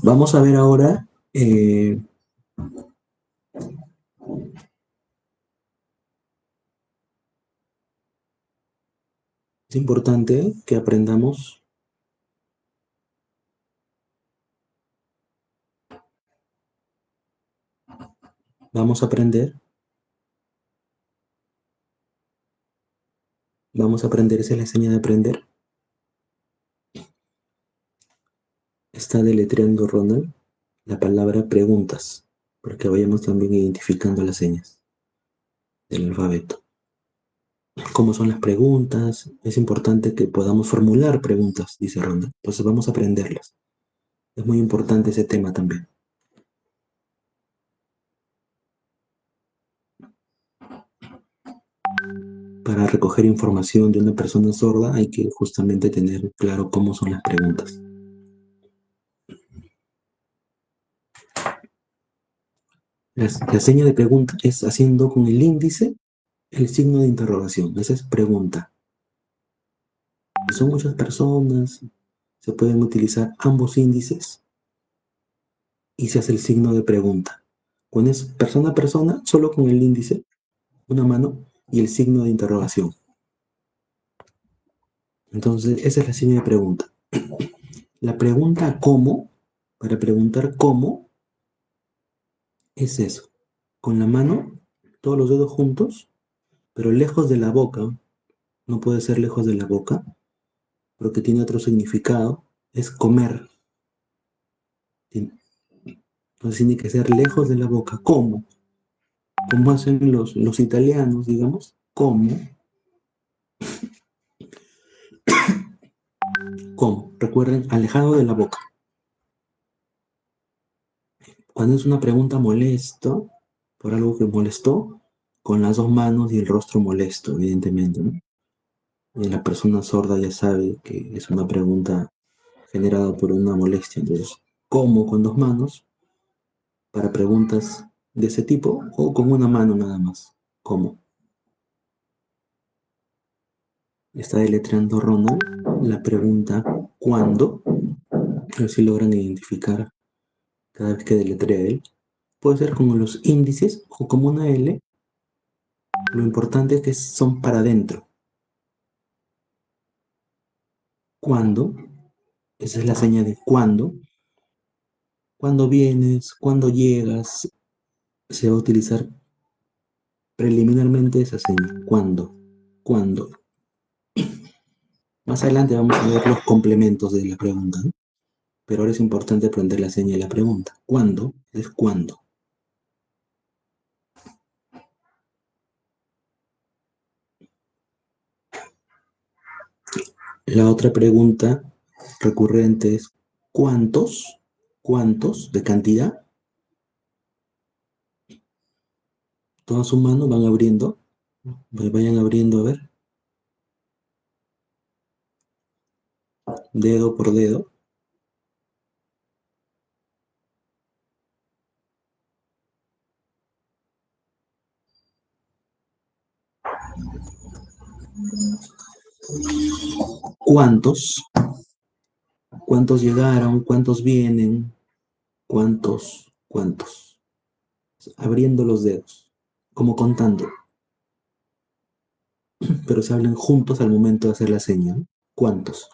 Vamos a ver ahora es importante que aprendamos vamos a aprender, esa es la señal de aprender. Está deletreando Ronald la palabra preguntas, para que vayamos también identificando las señas del alfabeto. ¿Cómo son las preguntas? Es importante que podamos formular preguntas, dice Ronald. Entonces vamos a aprenderlas. Es muy importante ese tema también. Para recoger información de una persona sorda hay que justamente tener claro cómo son las preguntas. La seña de pregunta es haciendo con el índice el signo de interrogación. Esa es pregunta. Si son muchas personas, se pueden utilizar ambos índices y se hace el signo de pregunta. Cuando es persona a persona, solo con el índice, una mano y el signo de interrogación. Entonces, esa es la seña de pregunta. La pregunta ¿cómo? Para preguntar cómo es eso. Con la mano, todos los dedos juntos, pero lejos de la boca. No puede ser lejos de la boca, porque tiene otro significado. Es comer. Entonces tiene que ser lejos de la boca. ¿Cómo? Como hacen los italianos, digamos. ¿Cómo? ¿Cómo? Recuerden, alejado de la boca. Cuando es una pregunta molesto, por algo que molestó, con las dos manos y el rostro molesto, evidentemente, ¿no? Y la persona sorda ya sabe que es una pregunta generada por una molestia. Entonces, ¿cómo con dos manos? Para preguntas de ese tipo o con una mano nada más. ¿Cómo? Está deletreando Ronald la pregunta ¿cuándo? A ver si logran identificar cada vez que deletrea él. Puede ser como los índices o como una L. Lo importante es que son para adentro. ¿Cuándo? Esa es la señal de cuándo. Cuando vienes, cuando llegas, se va a utilizar preliminarmente esa señal. ¿Cuándo? ¿Cuándo? Más adelante vamos a ver los complementos de la pregunta, ¿no? Pero ahora es importante aprender la seña de la pregunta. ¿Cuándo? Es cuándo. La otra pregunta recurrente es ¿cuántos? ¿Cuántos de cantidad? Todas sus manos van abriendo. Vayan abriendo a ver. Dedo por dedo. ¿Cuántos? ¿Cuántos llegaron? ¿Cuántos vienen? ¿Cuántos? ¿Cuántos? Abriendo los dedos, como contando, pero se hablan juntos al momento de hacer la seña, ¿no? ¿Cuántos?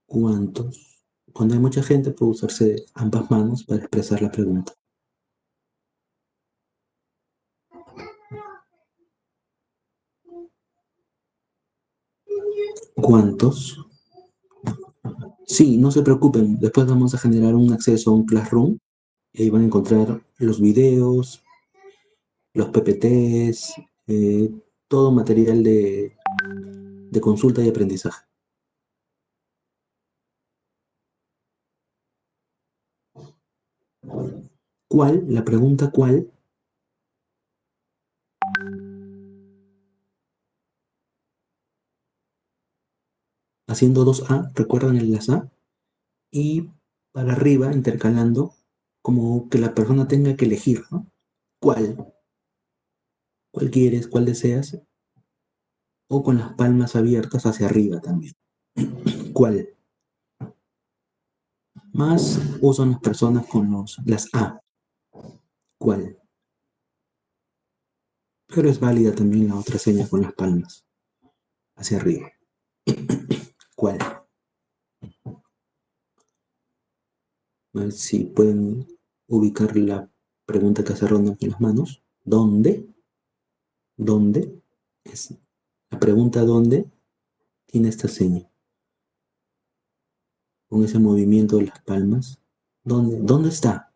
¿Cuántos? Cuando hay mucha gente puede usarse ambas manos para expresar la pregunta. ¿Cuántos? Sí, no se preocupen, después vamos a generar un acceso a un Classroom y ahí van a encontrar los videos, los PPTs, todo material de consulta y aprendizaje. ¿Cuál? La pregunta ¿cuál? Haciendo dos A, ¿recuerdan el las A? Y para arriba, intercalando, como que la persona tenga que elegir, ¿no? ¿Cuál? ¿Cuál quieres? ¿Cuál deseas? O con las palmas abiertas hacia arriba también. ¿Cuál? Más usan las personas con las A. ¿Cuál? Pero es válida también la otra seña con las palmas hacia arriba. ¿Cuál? A ver si pueden ubicar la pregunta que hace Ronda con las manos. ¿Dónde? ¿Dónde? Es la pregunta ¿dónde? Tiene esta seña. Con ese movimiento de las palmas. ¿Dónde? ¿Dónde está?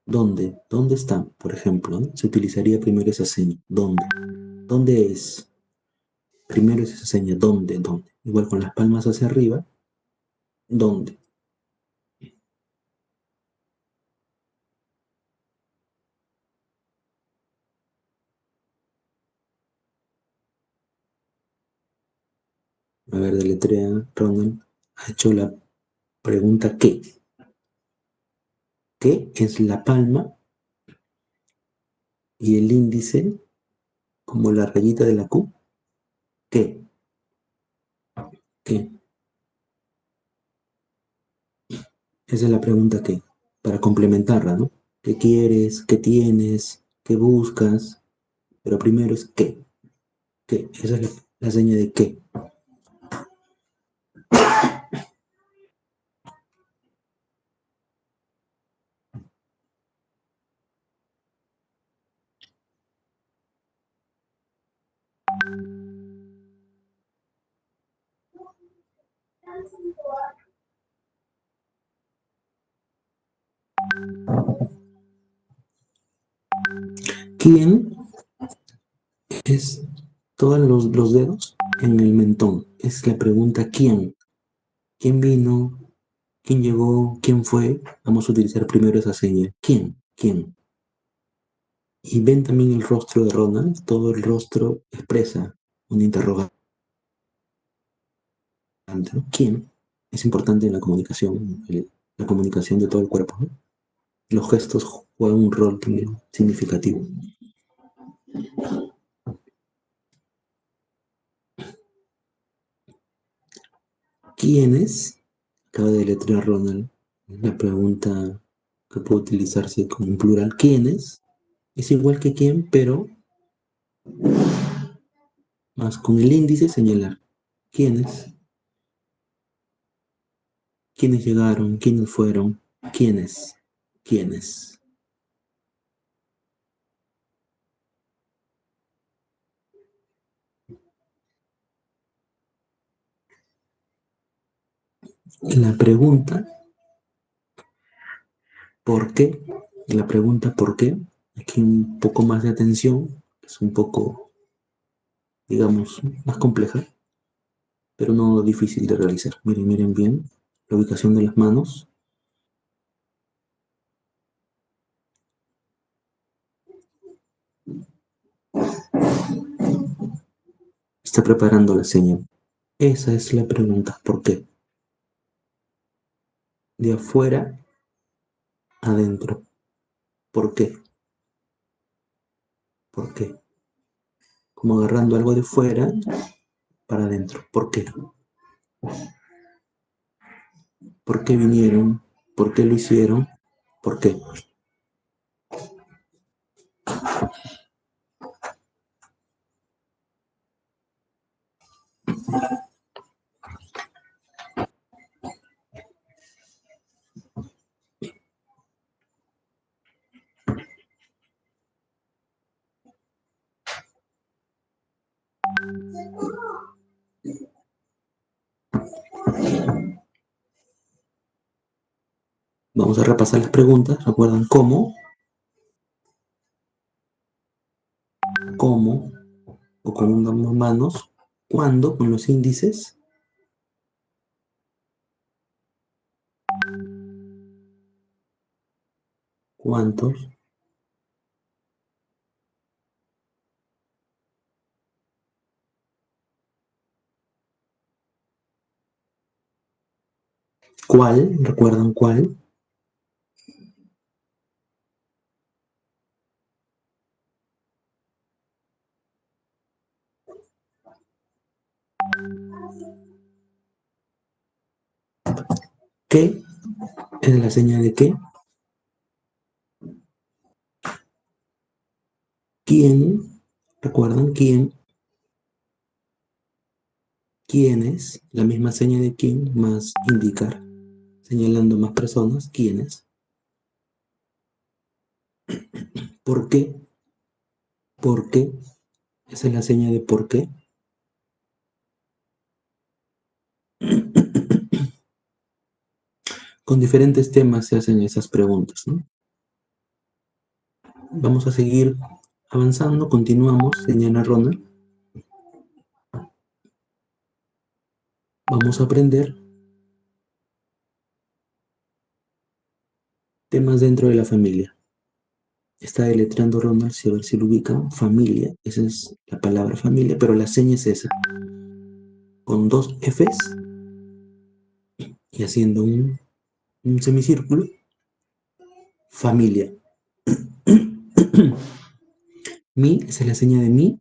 ¿Dónde? ¿Dónde está? Por ejemplo, ¿no? Se utilizaría primero esa seña. ¿Dónde? ¿Dónde es? Primero es esa seña. ¿Dónde? ¿Dónde? Igual con las palmas hacia arriba. ¿Dónde? A ver, deletrea. Ronald ha hecho la pregunta ¿qué? ¿Qué es la palma y el índice como la rayita de la Q? ¿Qué? ¿Qué? Esa es la pregunta ¿qué? Para complementarla, ¿no? ¿Qué quieres? ¿Qué tienes? ¿Qué buscas? Pero primero es ¿qué? ¿Qué? Esa es la seña de ¿qué? ¿Quién es todos los dedos en el mentón? Es la pregunta ¿quién? ¿Quién vino? ¿Quién llegó? ¿Quién fue? Vamos a utilizar primero esa seña. ¿Quién? ¿Quién? Y ven también el rostro de Ronald. Todo el rostro expresa un interrogante, ¿no? ¿Quién? Es importante en la comunicación, la comunicación de todo el cuerpo, ¿no? Los gestos juegan un rol también significativo. ¿Quiénes? Acaba de deletrear Ronald la pregunta que puede utilizarse como un plural. ¿Quiénes? Es igual que quién, pero más con el índice señalar. ¿Quiénes? ¿Quiénes llegaron? ¿Quiénes fueron? ¿Quiénes? ¿Quiénes? La pregunta, ¿por qué? La pregunta, ¿por qué? Aquí un poco más de atención, es un poco, digamos, más compleja, pero no difícil de realizar. Miren, miren bien la ubicación de las manos. Está preparando la señal. Esa es la pregunta, ¿por qué? De afuera adentro. ¿Por qué? ¿Por qué? Como agarrando algo de fuera para adentro. ¿Por qué? ¿Por qué vinieron? ¿Por qué lo hicieron? ¿Por qué? Vamos a repasar las preguntas. ¿Recuerdan cómo? ¿Cómo? O con ambas manos. ¿Cuándo? Con los índices. ¿Cuántos? ¿Cuál? ¿Recuerdan cuál? ¿Qué? ¿Es la señal de qué? ¿Quién? ¿Recuerdan quién? ¿Quiénes? La misma señal de quién más indicar, señalando más personas. ¿Quiénes? ¿Por qué? ¿Por qué? Esa es la señal de por qué. Con diferentes temas se hacen esas preguntas, ¿no? Vamos a seguir avanzando, continuamos, señala Ronald. Vamos a aprender temas dentro de la familia. Está deletreando Ronald, si a ver si lo ubican. Familia, esa es la palabra familia, pero la seña es esa. Con dos Fs y haciendo un semicírculo. Familia. Mi, esa es la seña de mi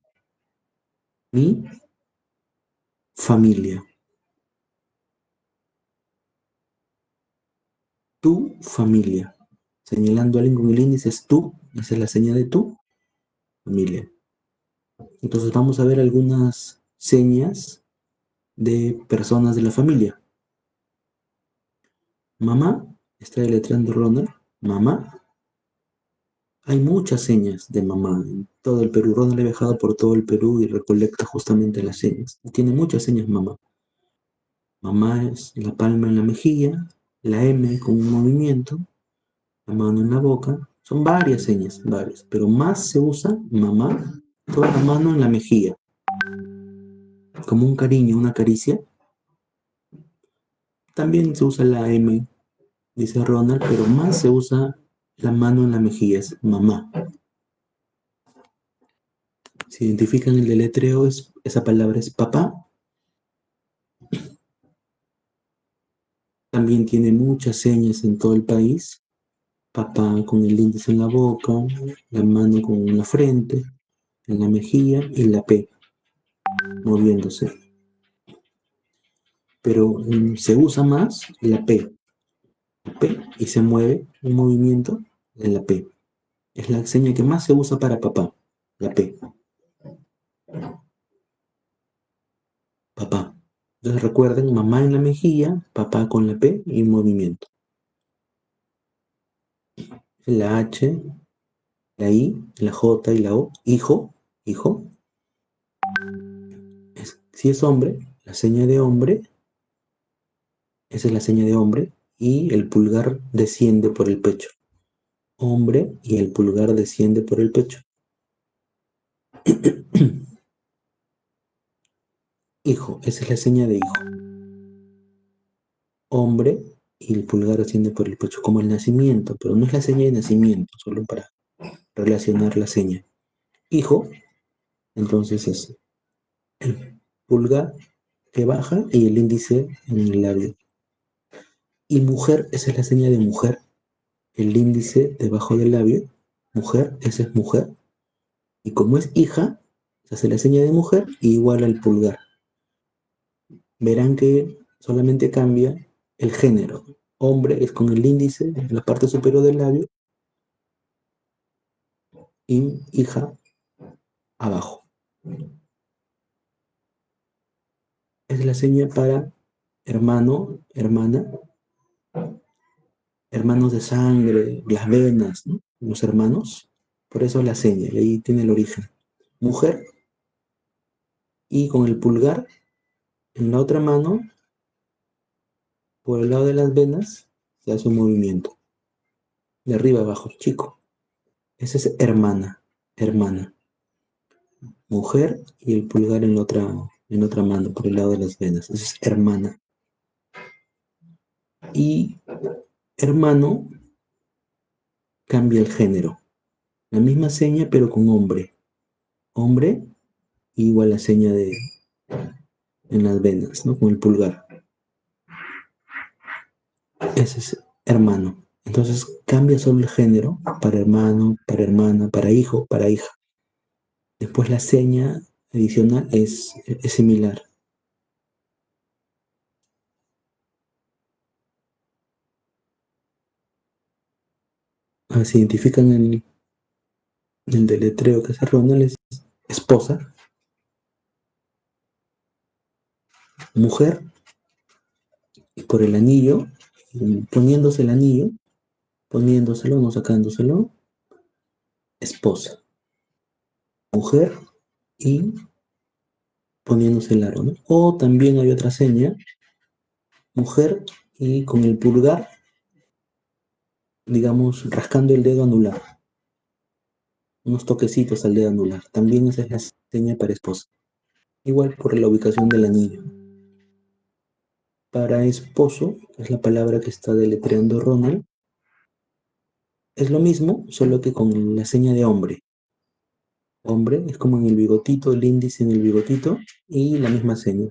familia. Tu familia. Señalando a alguien con el índice es tú, esa es la seña de tu familia. Entonces vamos a ver algunas señas de personas de la familia. Mamá, está deletreando Ronald. Mamá. Hay muchas señas de mamá en todo el Perú. Ronald ha viajado por todo el Perú y recolecta justamente las señas. Tiene muchas señas mamá. Mamá es la palma en la mejilla, la M con un movimiento, la mano en la boca. Son varias señas, varias, pero más se usa mamá, toda la mano en la mejilla, como un cariño, una caricia. También se usa la M, dice Ronald, pero más se usa la mano en la mejilla, es mamá. Si identifican el deletreo, esa palabra es papá. También tiene muchas señas en todo el país. Papá con el índice en la boca, la mano con la frente, en la mejilla y la P moviéndose. Pero se usa más la P y se mueve un movimiento de la P. Es la seña que más se usa para papá, la P. Papá. Entonces recuerden, mamá en la mejilla, papá con la P y movimiento. La H, la I, la J y la O. Hijo, hijo. Si es hombre, la seña de hombre esa es la seña de hombre, y el pulgar desciende por el pecho. Hombre y el pulgar desciende por el pecho. Hijo, esa es la seña de hijo. Hombre y el pulgar asciende por el pecho, como el nacimiento, pero no es la seña de nacimiento, solo para relacionar la seña. Hijo, entonces es el pulgar que baja y el índice en el labio. Y mujer, esa es la seña de mujer, el índice debajo del labio. Mujer, esa es mujer. Y como es hija, se hace la seña de mujer y igual al pulgar. Verán que solamente cambia el género. Hombre es con el índice en la parte superior del labio y hija abajo. Es la seña para hermano, hermana, hermanos de sangre, las venas, ¿no? Los hermanos. Por eso la seña, y ahí tiene el origen. Mujer, y con el pulgar en la otra mano, por el lado de las venas, se hace un movimiento. De arriba abajo, chico. Esa es hermana, hermana. Mujer y el pulgar en otra mano, por el lado de las venas. Esa es hermana. Y hermano cambia el género. La misma seña, pero con hombre. Hombre, igual la seña de en las venas, ¿no? Con el pulgar. Ese es hermano. Entonces cambia solo el género para hermano, para hermana, para hijo, para hija. Después la seña adicional es similar. Se identifican el deletreo que hace Ronald es esposa, mujer, y por el anillo, poniéndose el anillo, poniéndoselo, no sacándoselo, esposa, mujer y poniéndose el aro, ¿no? O también hay otra seña, mujer y con el pulgar, digamos, rascando el dedo anular, unos toquecitos al dedo anular. También esa es la seña para esposa. Igual por la ubicación del anillo. Para esposo, es la palabra que está deletreando Ronald, es lo mismo, solo que con la seña de hombre. Hombre es como en el bigotito, el índice en el bigotito y la misma seña.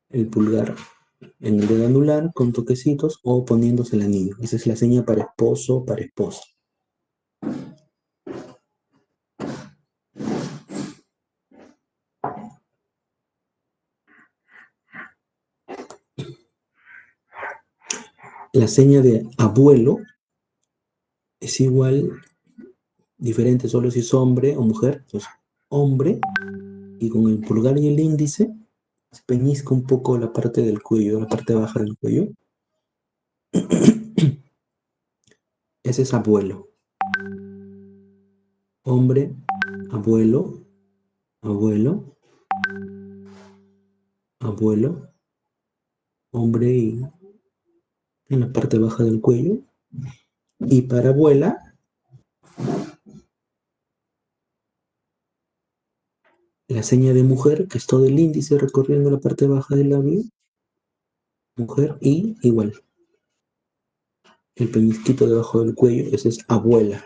El pulgar en el dedo anular con toquecitos o poniéndose el anillo. Esa es la seña para esposo, para esposa. La seña de abuelo es igual, diferente solo si es hombre o mujer. Entonces, hombre y con el pulgar y el índice se peñizca un poco la parte del cuello, la parte baja del cuello. Ese es abuelo. Hombre, abuelo, abuelo, abuelo, hombre y en la parte baja del cuello. Y para abuela, la seña de mujer, que es todo el índice recorriendo la parte baja del labio. Mujer y igual. El peñisquito debajo del cuello, ese es abuela.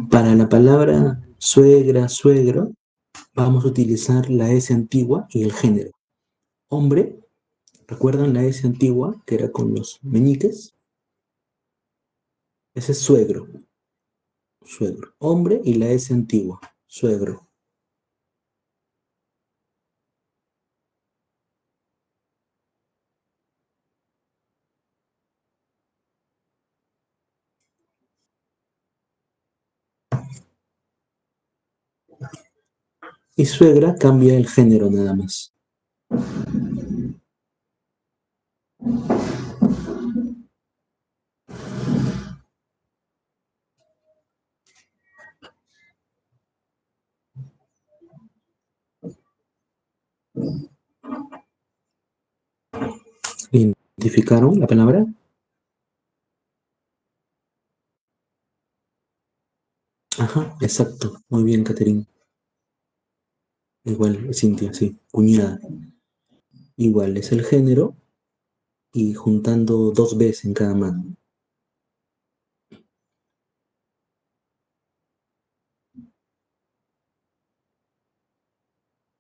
Para la palabra suegra, suegro, vamos a utilizar la S antigua y el género. Hombre, ¿recuerdan la S antigua que era con los meñiques? Ese es suegro, suegro. Hombre y la S antigua, suegro. Y suegra cambia el género nada más. ¿Identificaron la palabra? Ajá, exacto. Muy bien, Caterine. Igual, Cintia, sí. Cuñada. Igual, es el género y juntando dos Bs en cada mano.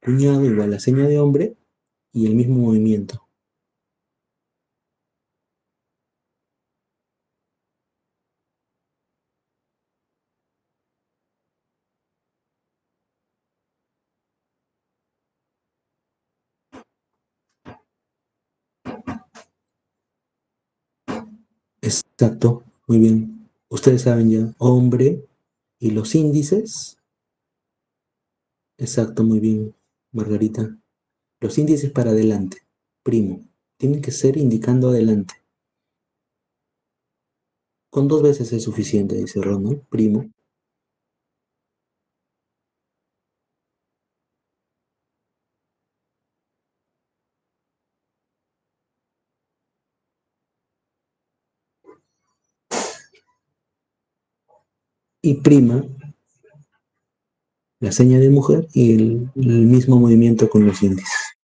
Cuñado igual la seña de hombre y el mismo movimiento. Exacto, muy bien. Ustedes saben ya, hombre y los índices. Exacto, muy bien, Margarita. Los índices para adelante, primo. Tienen que ser indicando adelante. Con dos veces es suficiente, dice Ronald, primo. Y prima, la seña de mujer y el mismo movimiento con los índices.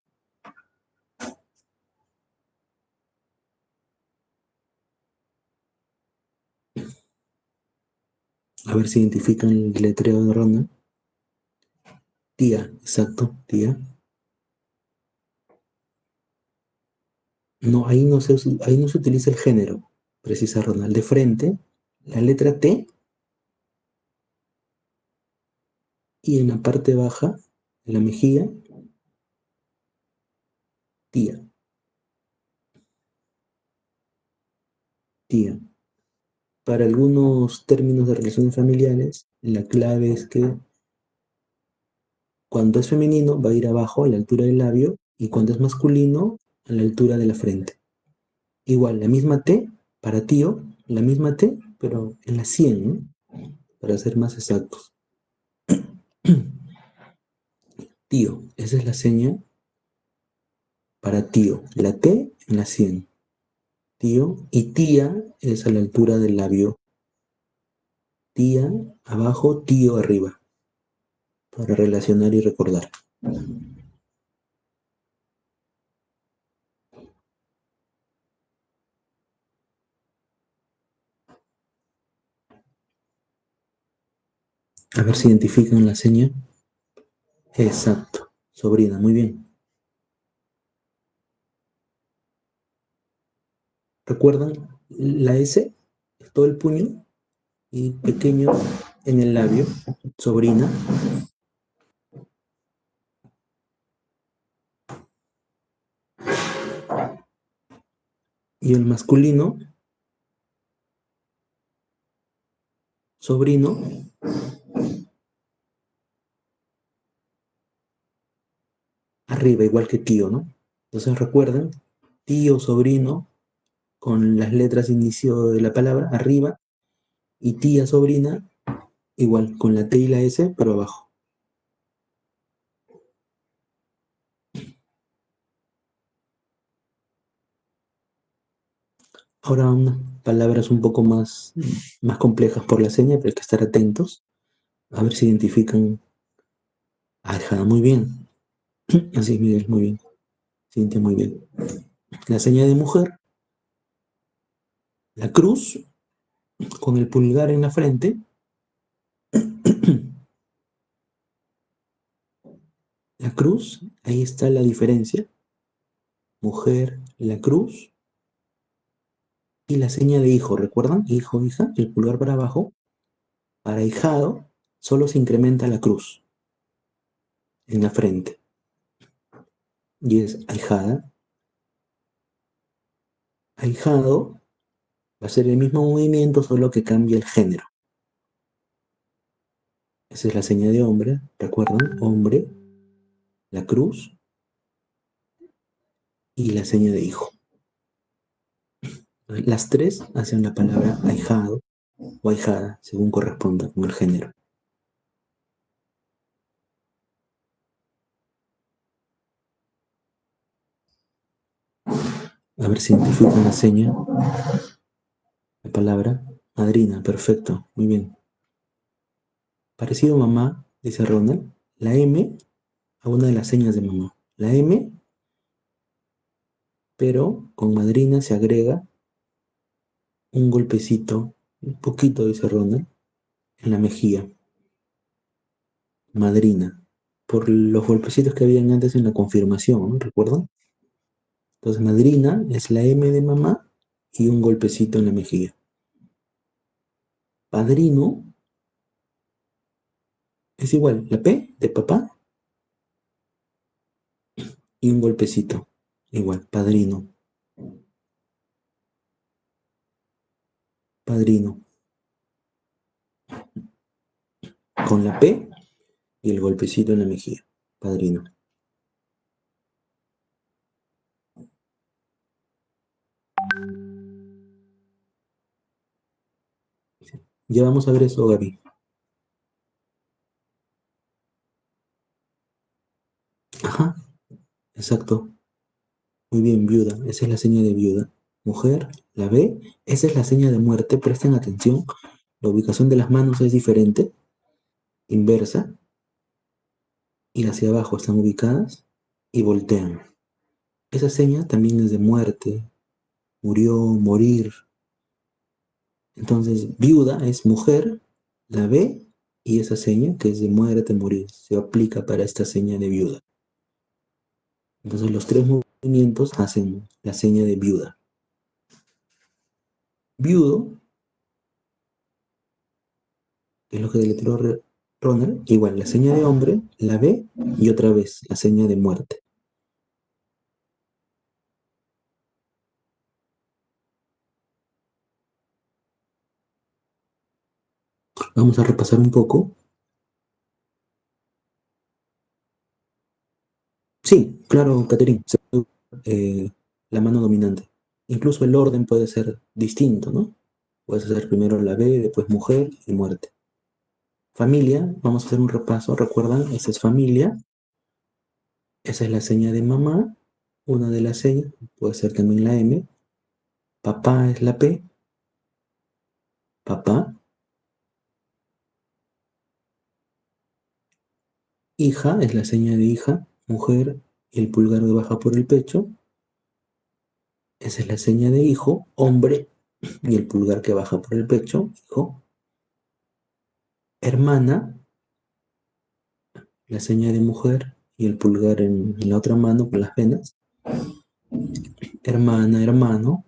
A ver si identifican el letreo de Ronald. Tía, exacto, tía. No, ahí no se utiliza el género, precisa Ronald. De frente, la letra T y en la parte baja, en la mejilla, tía, tía. Para algunos términos de relaciones familiares, la clave es que cuando es femenino va a ir abajo a la altura del labio y cuando es masculino a la altura de la frente. Igual, la misma T para tío, la misma T, pero en la 100, ¿no? Para ser más exactos. Tío, esa es la seña para tío. La T en la 100. Tío. Y tía es a la altura del labio. Tía abajo, tío arriba. Para relacionar y recordar. A ver si identifican la seña. Exacto. Sobrina, muy bien. ¿Recuerdan la S? Todo el puño y pequeño en el labio. Sobrina. Y el masculino, sobrino, arriba, igual que tío, ¿no? Entonces recuerden, tío, sobrino, con las letras inicio de la palabra, arriba, y tía, sobrina, igual, con la T y la S, pero abajo. Ahora unas palabras un poco más complejas por la seña, pero hay que estar atentos. A ver si identifican. Ajá, muy bien. Así, Miguel, muy bien. Cintia, muy bien. La seña de mujer, la cruz, con el pulgar en la frente. La cruz, ahí está la diferencia. Mujer, la cruz. Y la seña de hijo, ¿recuerdan? Hijo, hija, el pulgar para abajo. Para hijado, solo se incrementa la cruz en la frente. Y es ahijada. Ahijado va a ser el mismo movimiento, solo que cambia el género. Esa es la seña de hombre, ¿recuerdan? Hombre, la cruz y la seña de hijo. Las tres hacen la palabra ahijado o ahijada, según corresponda con el género. A ver si identifican la seña, la palabra. Madrina, perfecto, muy bien. Parecido a mamá, dice Ronald, la M a una de las señas de mamá. La M, pero con madrina se agrega un golpecito, un poquito, dice Ronald, en la mejilla. Madrina. Por los golpecitos que habían antes en la confirmación, ¿no? ¿Recuerdan? Entonces, madrina es la M de mamá y un golpecito en la mejilla. Padrino es igual, la P de papá y un golpecito. Igual, padrino, padrino. Con la P y el golpecito en la mejilla. Padrino. Ya vamos a ver eso, Gaby. Ajá, exacto. Muy bien, viuda. Esa es la seña de viuda. Mujer, la B. Esa es la seña de muerte. Presten atención. La ubicación de las manos es diferente. Inversa. Y hacia abajo están ubicadas. Y voltean. Esa seña también es de muerte. Murió, morir. Entonces, viuda es mujer. La B. Y esa seña que es de muerte, morir. Se aplica para esta seña de viuda. Entonces, los tres movimientos hacen la seña de viuda. Viudo que es lo que deletreó Ronald, igual la seña de hombre, la B y otra vez la seña de muerte. Vamos a repasar un poco. Sí, claro, Catherine, eh, la mano dominante. Incluso el orden puede ser distinto, ¿no? Puedes hacer primero la B, después mujer y muerte. Familia, vamos a hacer un repaso, recuerdan, esa es familia, esa es la seña de mamá, una de las señas, puede ser también la M, papá es la P, papá, hija es la seña de hija, mujer, el pulgar de baja por el pecho, esa es la seña de hijo, hombre, y el pulgar que baja por el pecho, hijo. Hermana, la seña de mujer y el pulgar en la otra mano con las venas. Hermana, hermano.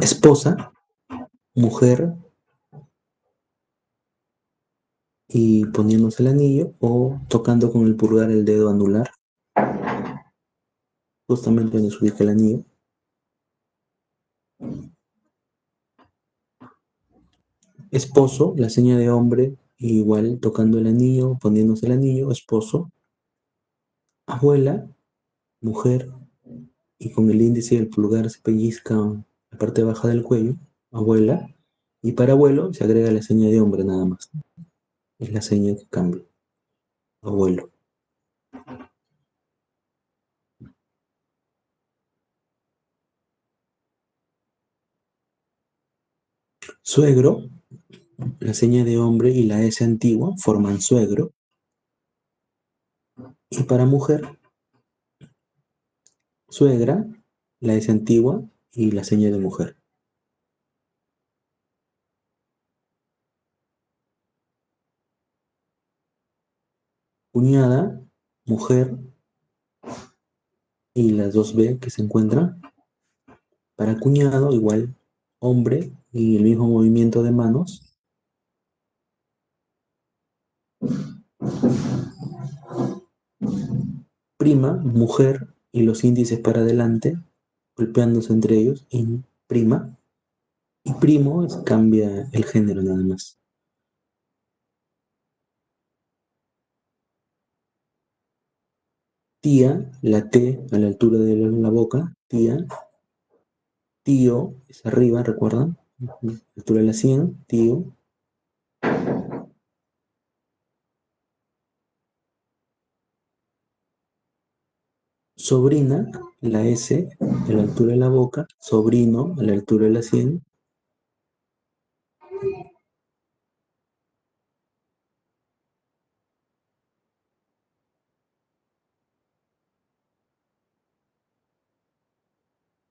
Esposa, mujer y poniéndose el anillo o tocando con el pulgar el dedo anular, justamente donde se ubica el anillo. Esposo, la seña de hombre, igual tocando el anillo, poniéndose el anillo, esposo. Abuela, mujer, y con el índice y el pulgar se pellizca la parte baja del cuello, abuela, y para abuelo se agrega la seña de hombre nada más. Es la seña que cambia, abuelo. Suegro, la seña de hombre y la S antigua forman suegro, y para mujer, suegra, la S antigua y la seña de mujer. Cuñada, mujer y las dos B que se encuentran. Para cuñado, igual, hombre y el mismo movimiento de manos. Prima, mujer y los índices para adelante, golpeándose entre ellos, y prima. Y primo cambia el género nada más. Tía, la T a la altura de la boca, tía. Tío es arriba, ¿recuerdan? A la altura de la 100, tío. Sobrina, la S a la altura de la boca. Sobrino a la altura de la sien.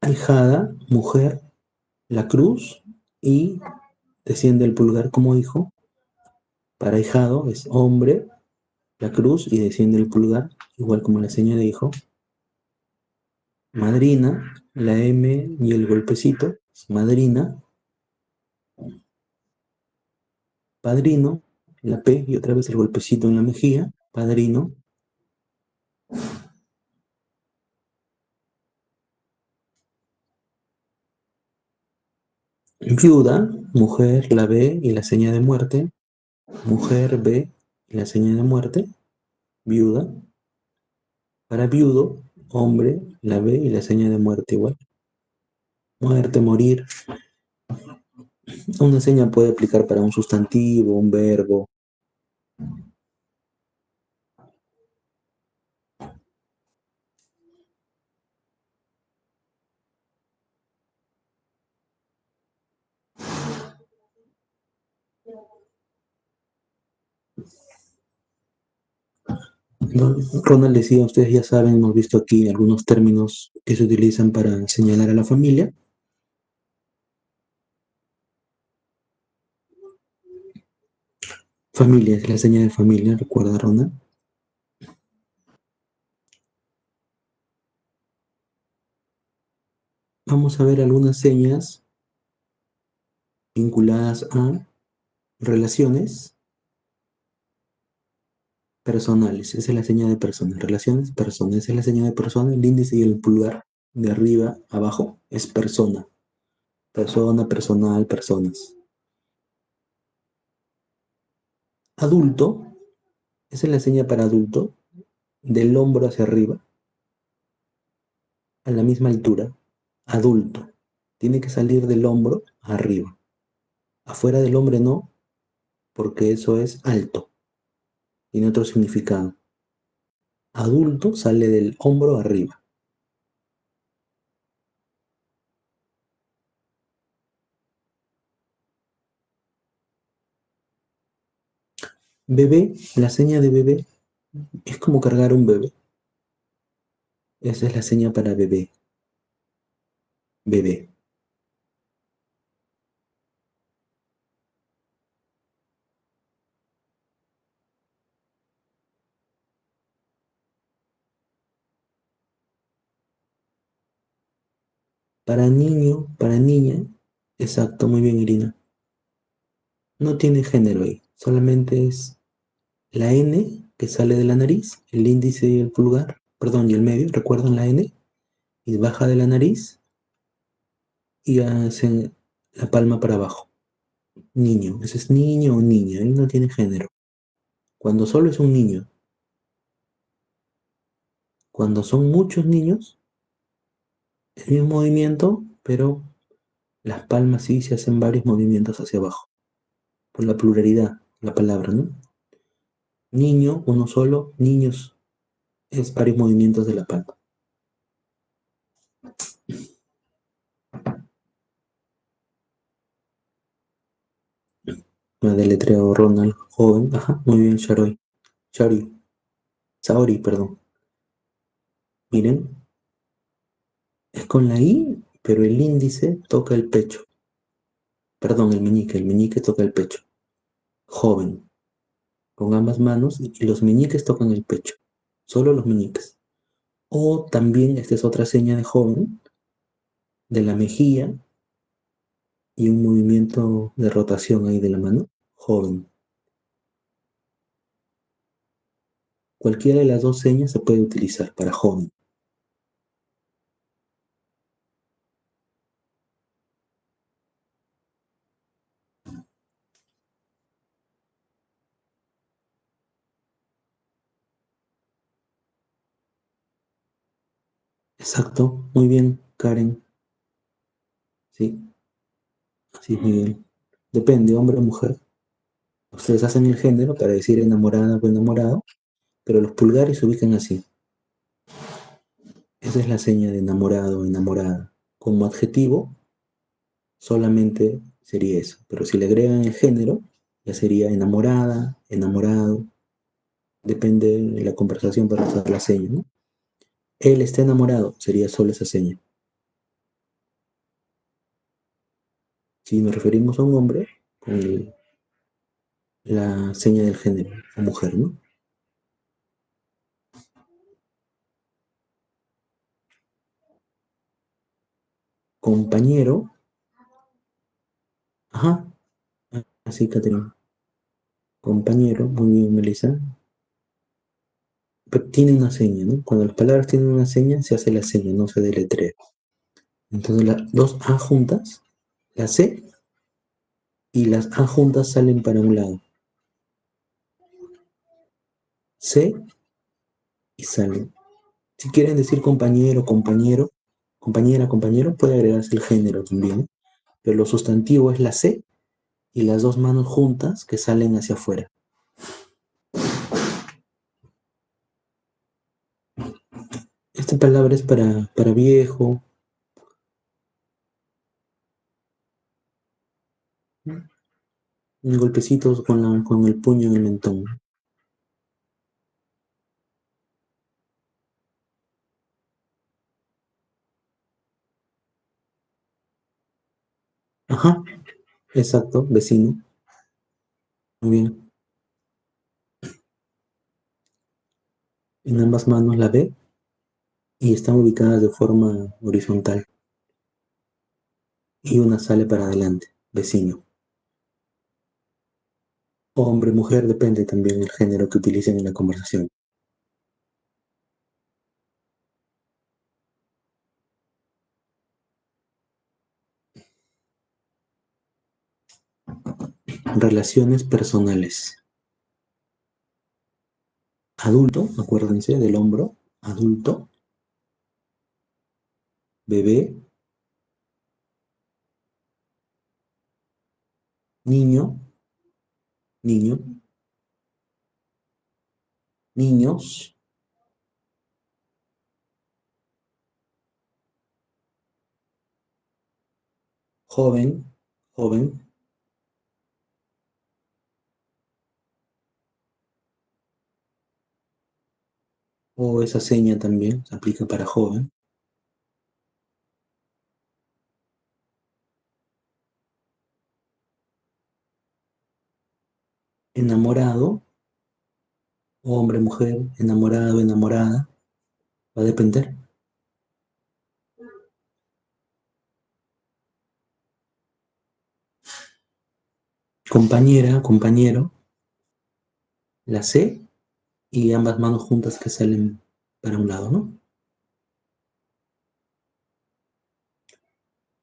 Ahijada, mujer, la cruz y desciende el pulgar como hijo. Para ahijado es hombre, la cruz y desciende el pulgar, igual como la seña de hijo. Madrina, la M y el golpecito, es madrina. Padrino, la P y otra vez el golpecito en la mejilla, padrino. Viuda, mujer, la B y la seña de muerte. Mujer, B y la seña de muerte, viuda. Para viudo, hombre, la B y la seña de muerte igual. Muerte, morir. Una seña puede aplicar para un sustantivo, un verbo. ¿No? Ronald decía, ustedes ya saben, hemos visto aquí algunos términos que se utilizan para señalar a la familia. Familia es la seña de familia, recuerda Ronald. Vamos a ver algunas señas vinculadas a relaciones personales. Esa es la seña de persona. Relaciones, persona. Esa es la seña de persona. El índice y el pulgar de arriba a abajo es persona. Persona, personal, personas. Adulto, esa es la seña para adulto, del hombro hacia arriba, a la misma altura. Adulto. Tiene que salir del hombro arriba. Afuera del hombre no, porque eso es alto. Tiene otro significado. Adulto sale del hombro arriba. Bebé, la seña de bebé es como cargar un bebé. Esa es la seña para bebé. Bebé. Para niño, para niña, exacto, muy bien, Irina. No tiene género ahí, solamente es la N que sale de la nariz, el índice y el pulgar, perdón, y el medio, ¿recuerdan la N? Y baja de la nariz y hacen la palma para abajo. Niño, ese es niño o niña, ahí no tiene género. Cuando solo es un niño, cuando son muchos niños, el mismo movimiento, pero las palmas sí se hacen varios movimientos hacia abajo, por la pluralidad, la palabra, ¿no? Niño, uno solo, niños, es varios movimientos de la palma. Me deletreado Ronald, joven, ajá, muy bien, Sharoy, Shari, Saori, perdón. Miren, es con la I, pero el índice toca el pecho. Perdón, el meñique toca el pecho. Joven, con ambas manos y los meñiques tocan el pecho. Solo los meñiques. O también, esta es otra seña de joven, de la mejilla y un movimiento de rotación ahí de la mano. Joven. Cualquiera de las dos señas se puede utilizar para joven. Exacto, muy bien, Karen. Sí, así es, Miguel. Depende, hombre o mujer. Ustedes hacen el género para decir enamorada o enamorado, pero los pulgares se ubican así. Esa es la seña de enamorado o enamorada. Como adjetivo, solamente sería eso. Pero si le agregan el género, ya sería enamorada, enamorado. Depende de la conversación para usar la seña, ¿no? Él está enamorado, sería solo esa seña. Si nos referimos a un hombre, con la seña del género, o mujer, ¿no? Compañero, ajá, así, Caterina. Compañero, muy bien, Melissa. Pero tiene una seña, ¿no? Cuando las palabras tienen una seña, se hace la seña, no se deletrea. Entonces las dos A juntas, la C y las A juntas salen para un lado. C y salen. Si quieren decir compañero, compañero, compañera, compañero, puede agregarse el género también. Pero lo sustantivo es la C y las dos manos juntas que salen hacia afuera. Esta palabra es para viejo, golpecitos con el puño en el mentón. Ajá, exacto, vecino. Muy bien. En ambas manos la B y están ubicadas de forma horizontal. Y una sale para adelante, vecino. Hombre, mujer, depende también del género que utilicen en la conversación. Relaciones personales. Adulto, acuérdense del hombro. Adulto, bebé, niño, niño, niños, joven, joven, o esa seña también se aplica para joven. Enamorado, hombre, mujer, enamorado, enamorada, va a depender. Compañera, compañero, la C y ambas manos juntas que salen para un lado, ¿no?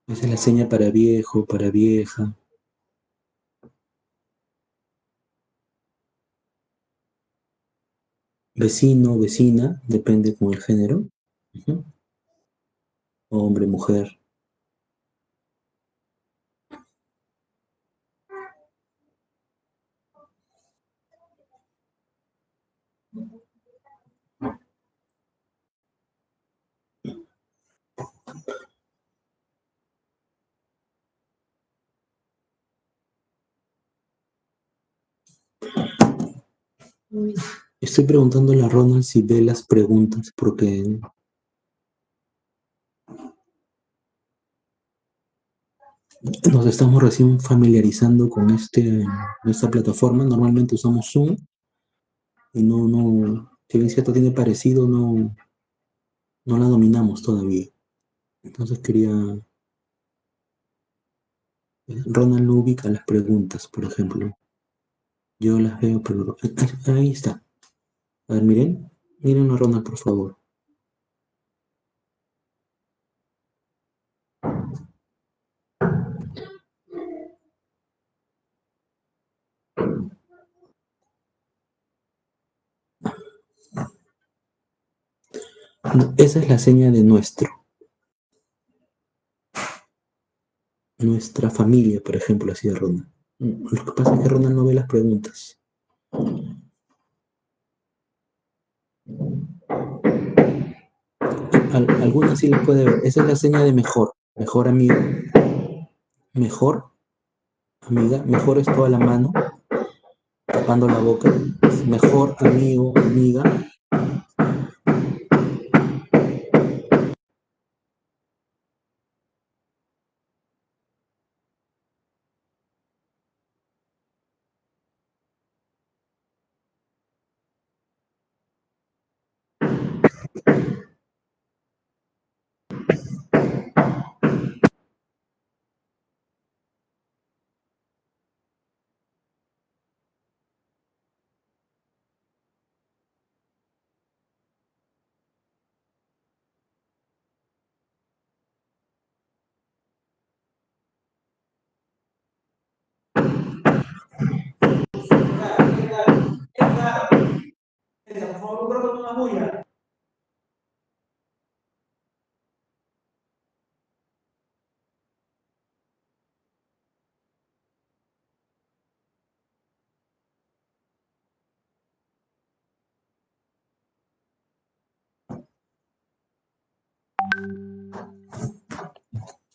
Esa es la seña para viejo, para vieja. Vecino, vecina, depende con el género. Ujú. Hombre, mujer. Estoy preguntándole a Ronald si ve las preguntas porque nos estamos recién familiarizando con esta plataforma. Normalmente usamos Zoom y si bien cierto tiene parecido, no la dominamos todavía. Entonces Ronald no ubica las preguntas, por ejemplo. Yo las veo, pero ahí está. A ver, miren a Ronald, por favor. Esa es la seña de nuestra familia, por ejemplo, así de Ronald. Lo que pasa es que Ronald no ve las preguntas. algunas sí las puede ver. Esa es la seña de mejor. Mejor amigo, mejor amiga, mejor es toda la mano, tapando la boca. Mejor amigo, amiga.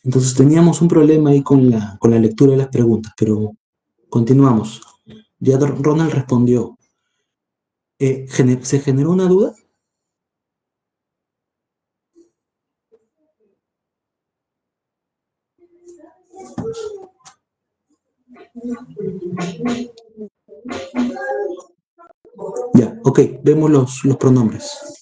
Entonces teníamos un problema ahí con la lectura de las preguntas, pero continuamos. Ya Ronald respondió. ¿Se generó una duda? Ya, ok, vemos los pronombres.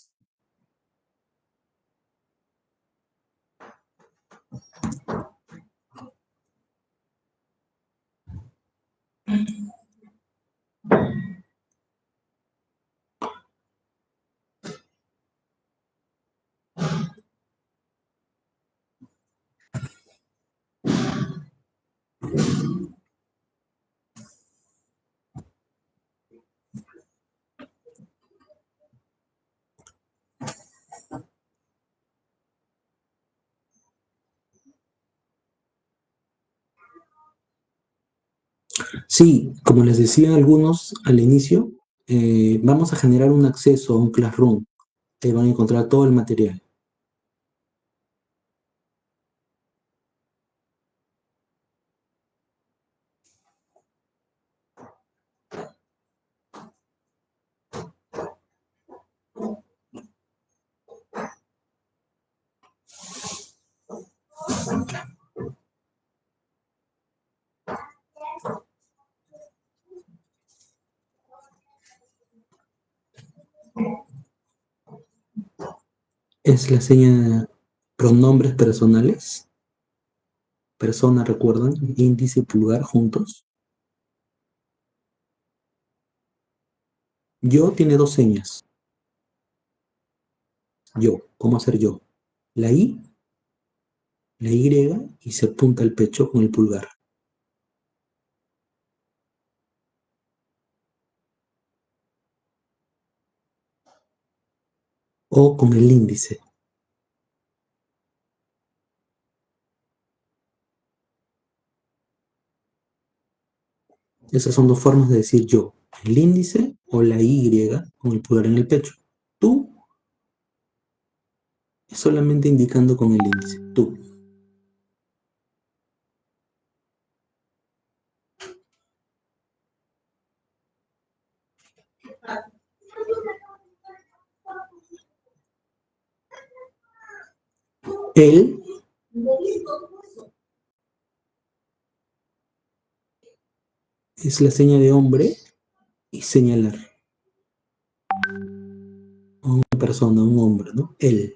Sí, como les decía algunos al inicio, vamos a generar un acceso a un Classroom. Ahí van a encontrar todo el material. Es la seña de pronombres personales. Persona, recuerdan, índice y pulgar juntos. Yo tiene dos señas. Yo, ¿cómo hacer yo? La I, la Y y se apunta al pecho con el pulgar. O con el índice. Esas son dos formas de decir yo. El índice o la Y con el pulgar en el pecho. Tú es solamente indicando con el índice. Tú. Él es la seña de hombre y señalar. Una persona, un hombre, ¿no? Él.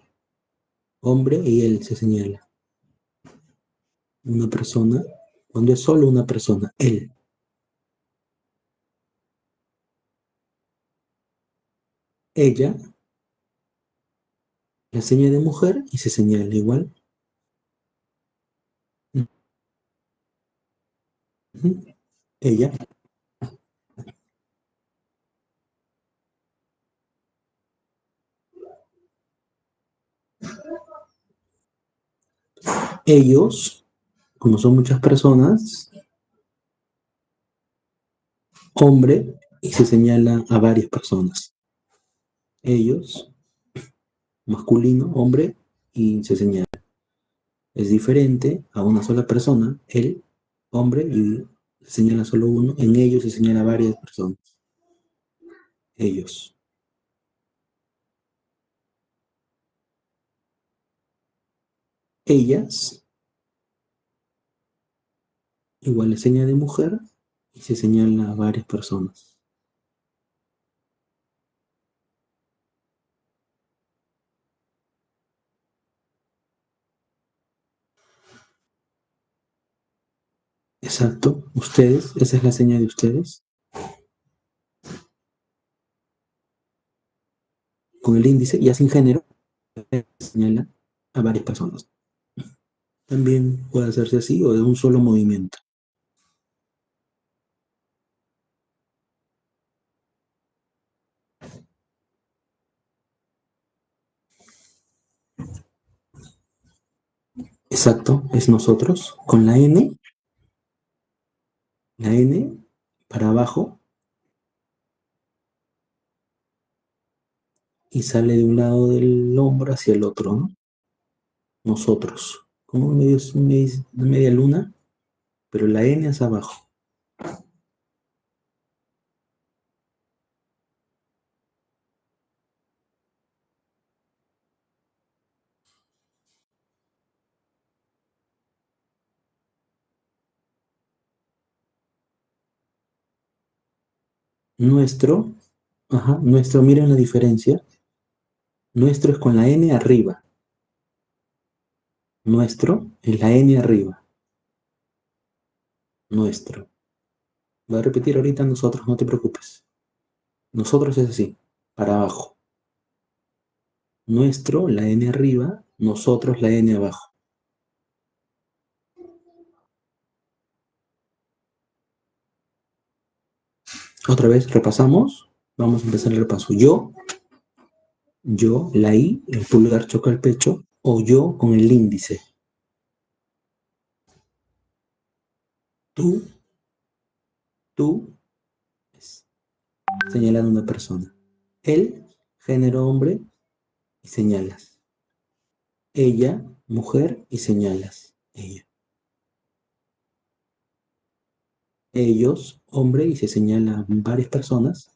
Hombre y él se señala. Una persona, cuando es solo una persona, él. Ella, la seña de mujer y se señala igual. Ella. Ellos, como son muchas personas, hombre y se señala a varias personas. Ellos, masculino, hombre y se señala. Es diferente a una sola persona, él, hombre, y se señala solo uno. En ellos se señala varias personas. Ellos. Ellas, igual es señal de mujer y se señala a varias personas. Exacto. Ustedes, esa es la señal de ustedes. Con el índice, ya sin género, señala a varias personas. También puede hacerse así o de un solo movimiento. Exacto, es nosotros. Con la N para abajo y sale de un lado del hombro hacia el otro, ¿no? Nosotros. Como media luna, pero la N es abajo. Nuestro, ajá, nuestro, miren la diferencia. Nuestro es con la N arriba. Nuestro es la N arriba. Nuestro. Voy a repetir ahorita nosotros, no te preocupes. Nosotros es así, para abajo. Nuestro, la N arriba, nosotros, la N abajo. Otra vez, repasamos. Vamos a empezar el repaso. Yo, la I, el pulgar choca el pecho, o yo con el índice. Tú, señalando a una persona. Él, género hombre, y señalas. Ella, mujer, y señalas. Ella. Ellos, hombre, y se señalan varias personas.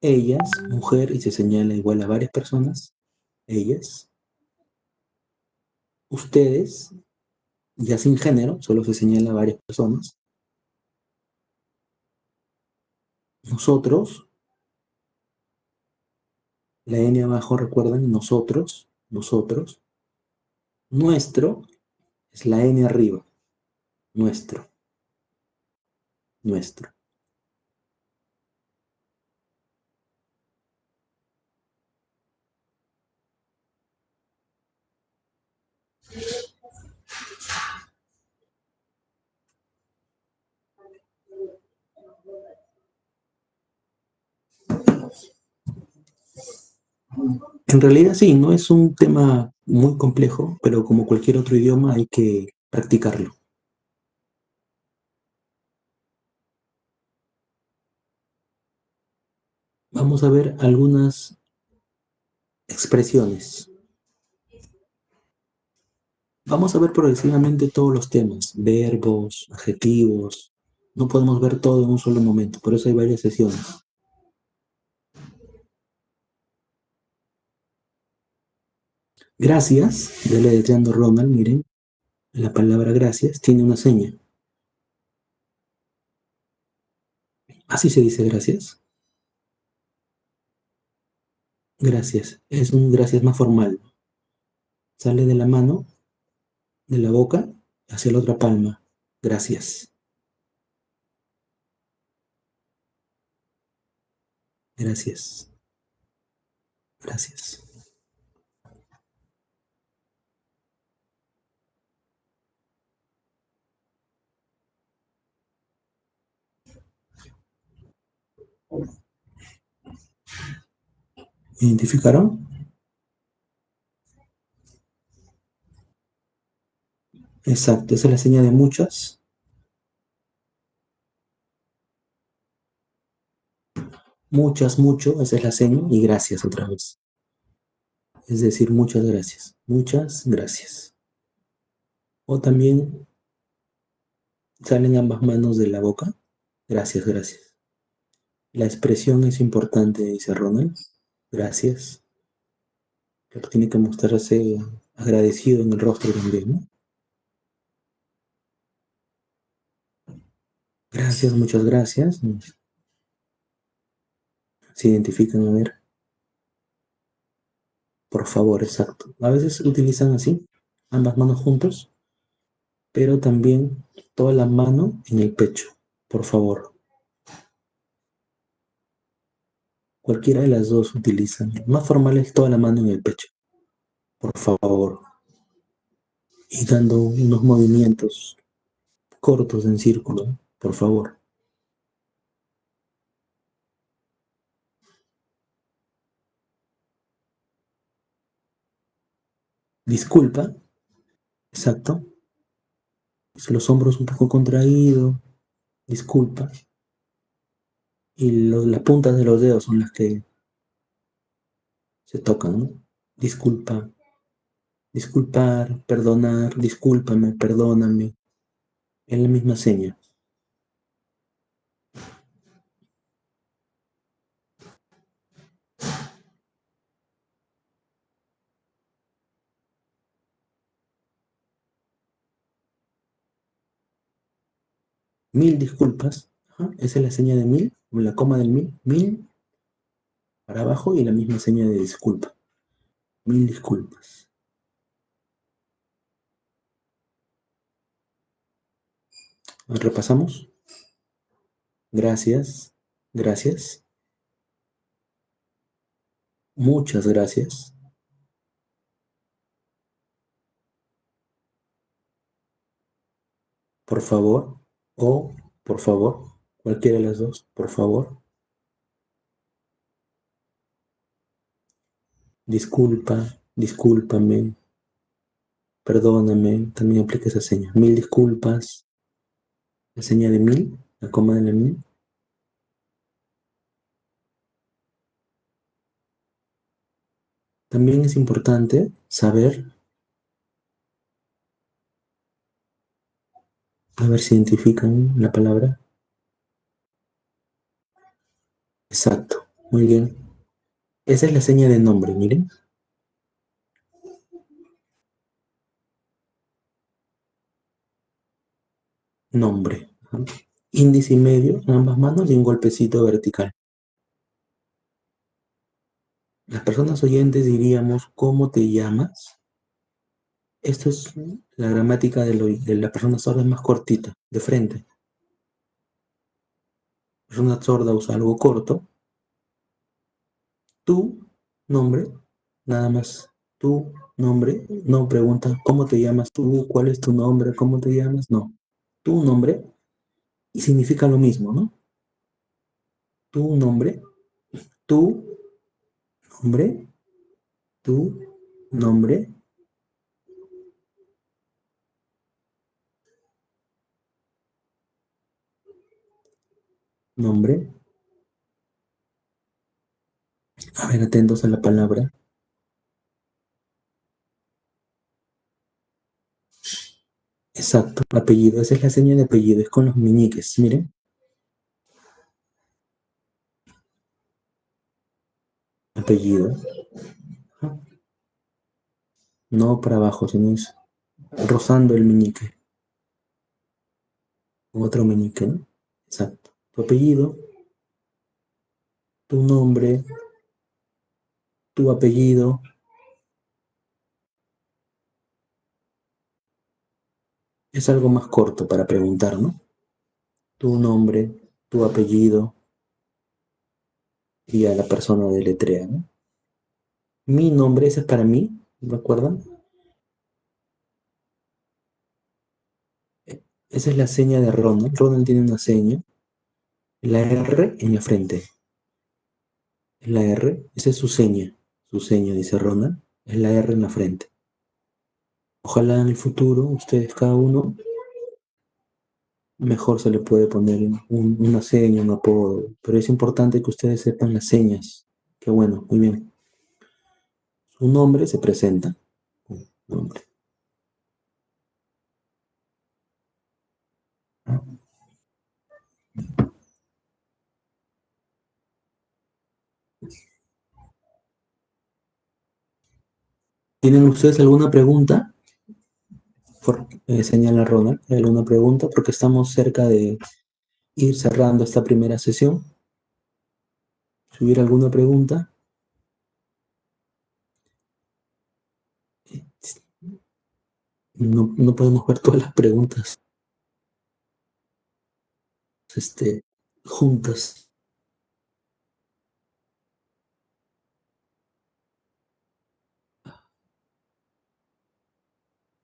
Ellas, mujer, y se señala igual a varias personas. Ellas. Ustedes, ya sin género, solo se señala a varias personas. Nosotros, la N abajo, recuerdan, nosotros. Nuestro es la N arriba, nuestro, nuestro. En realidad sí, no es un tema muy complejo, pero como cualquier otro idioma hay que practicarlo. Vamos a ver algunas expresiones. Vamos a ver progresivamente todos los temas, verbos, adjetivos. No podemos ver todo en un solo momento, por eso hay varias sesiones. Gracias, deletreando Ronald, miren, la palabra gracias tiene una seña. Así se dice gracias. Gracias, es un gracias más formal. Sale de la mano, de la boca, hacia la otra palma. Gracias, gracias, gracias. ¿Identificaron? Exacto, esa es la señal de muchas. Muchas, mucho, esa es la seña, y gracias otra vez. Es decir, muchas gracias. Muchas gracias. O también salen ambas manos de la boca. Gracias, gracias. La expresión es importante, dice Ronald. Gracias. Pero tiene que mostrarse agradecido en el rostro también, ¿no? Gracias, muchas gracias. Se identifican, a ver, por favor, exacto. A veces utilizan así, ambas manos juntos, pero también toda la mano en el pecho, por favor. Cualquiera de las dos utilizan. Más formal es toda la mano en el pecho, por favor. Y dando unos movimientos cortos en círculo, por favor. Disculpa, exacto. Los hombros un poco contraídos, disculpa. Y las puntas de los dedos son las que se tocan, ¿no? Disculpa, disculpar, perdonar, discúlpame, perdóname. Es la misma seña. Mil disculpas. Ajá, esa es la seña de mil, o la coma del mil. Mil para abajo y la misma seña de disculpa. Mil disculpas. Repasamos. Gracias, gracias. Muchas gracias. Por favor. O por favor. Cualquiera de las dos. Por favor. Disculpa, discúlpame, perdóname. También aplica esa seña. Mil disculpas. La seña de mil, la coma de la mil. También es importante saber, a ver si identifican la palabra. Exacto, muy bien. Esa es la seña de nombre, miren. Nombre. Índice y medio en ambas manos y un golpecito vertical. Las personas oyentes diríamos, ¿cómo te llamas? Esto es la gramática de la persona sorda es más cortita, de frente. La persona sorda usa algo corto. Tu nombre, nada más. Tu nombre, no pregunta cómo te llamas tú, cuál es tu nombre, cómo te llamas, no. Tu nombre y significa lo mismo, ¿no? Tu nombre, tu nombre, tu nombre, nombre. A ver, atentos a la palabra. Exacto, apellido. Esa es la seña de apellido, es con los meñiques, miren. Apellido. No para abajo, sino es rozando el meñique. Otro meñique, ¿no? Exacto. Tu apellido, tu nombre, tu apellido. Es algo más corto para preguntar, ¿no? Tu nombre, tu apellido y a la persona deletrea, ¿no? Mi nombre, ese es para mí, ¿recuerdan? Esa es la seña de Ronald. Ronald tiene una seña. La R en la frente. La R, esa es su seña. Su seña, dice Ronald, es la R en la frente. Ojalá en el futuro ustedes cada uno mejor se le puede poner una seña, un apodo, pero es importante que ustedes sepan las señas. Qué bueno, muy bien. Su nombre se presenta. Nombre. ¿Tienen ustedes alguna pregunta? Señala Ronald, ¿hay alguna pregunta? Porque estamos cerca de ir cerrando esta primera sesión. Si hubiera alguna pregunta, no podemos ver todas las preguntas juntas.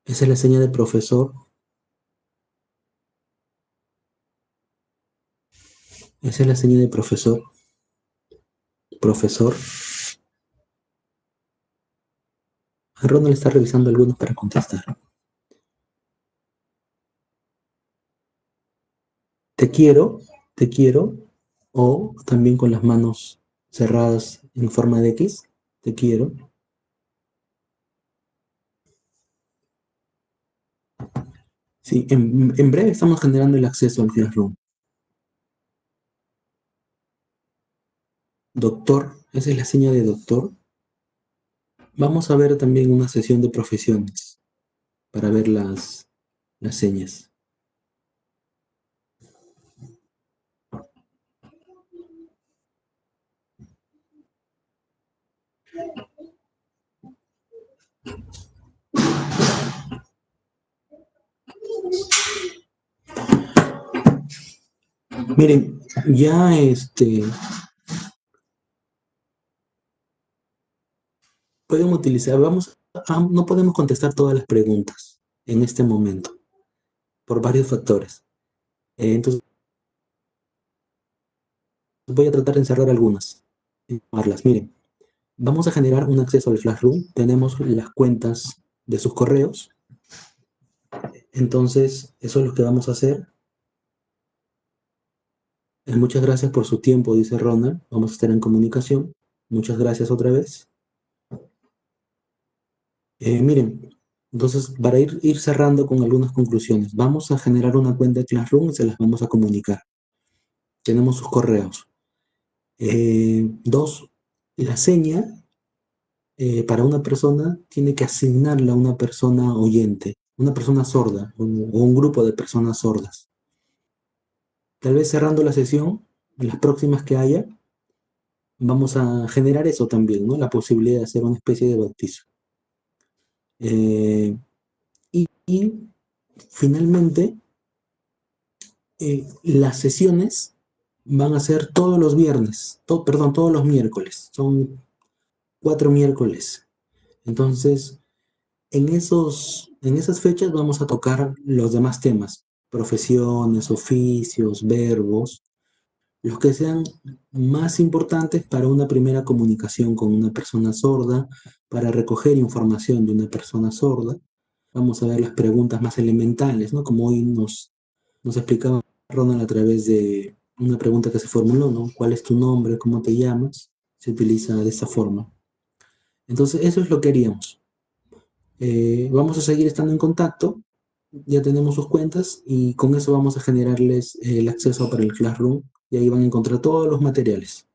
Esa es la seña de profesor. Esa es la seña de profesor. Profesor. Ronald está revisando algunos para contestar. Te quiero, o también con las manos cerradas en forma de X, te quiero. Sí, en breve estamos generando el acceso al Classroom. Doctor, esa es la seña de doctor. Vamos a ver también una sesión de profesiones para ver las señas. Miren, ya pueden utilizar, no podemos contestar todas las preguntas en este momento, por varios factores. Entonces, voy a tratar de encerrar algunas. Miren, vamos a generar un acceso al Classroom. Tenemos las cuentas de sus correos. Entonces, eso es lo que vamos a hacer. Muchas gracias por su tiempo, dice Ronald. Vamos a estar en comunicación. Muchas gracias otra vez. Miren, entonces, para ir cerrando con algunas conclusiones, vamos a generar una cuenta de Classroom y se las vamos a comunicar. Tenemos sus correos. 2, la seña para una persona tiene que asignarla a una persona oyente, una persona sorda o un grupo de personas sordas. Tal vez cerrando la sesión, en las próximas que haya, vamos a generar eso también, ¿no? La posibilidad de hacer una especie de bautizo. Y finalmente, las sesiones van a ser todos los viernes, todos los miércoles. Son 4 miércoles. Entonces, en esas fechas vamos a tocar los demás temas, profesiones, oficios, verbos, los que sean más importantes para una primera comunicación con una persona sorda, para recoger información de una persona sorda. Vamos a ver las preguntas más elementales, ¿no? Como hoy nos explicaba Ronald a través de una pregunta que se formuló, ¿no? ¿Cuál es tu nombre? ¿Cómo te llamas? Se utiliza de esa forma. Entonces, eso es lo que haríamos. Vamos a seguir estando en contacto, ya tenemos sus cuentas y con eso vamos a generarles el acceso para el Classroom y ahí van a encontrar todos los materiales.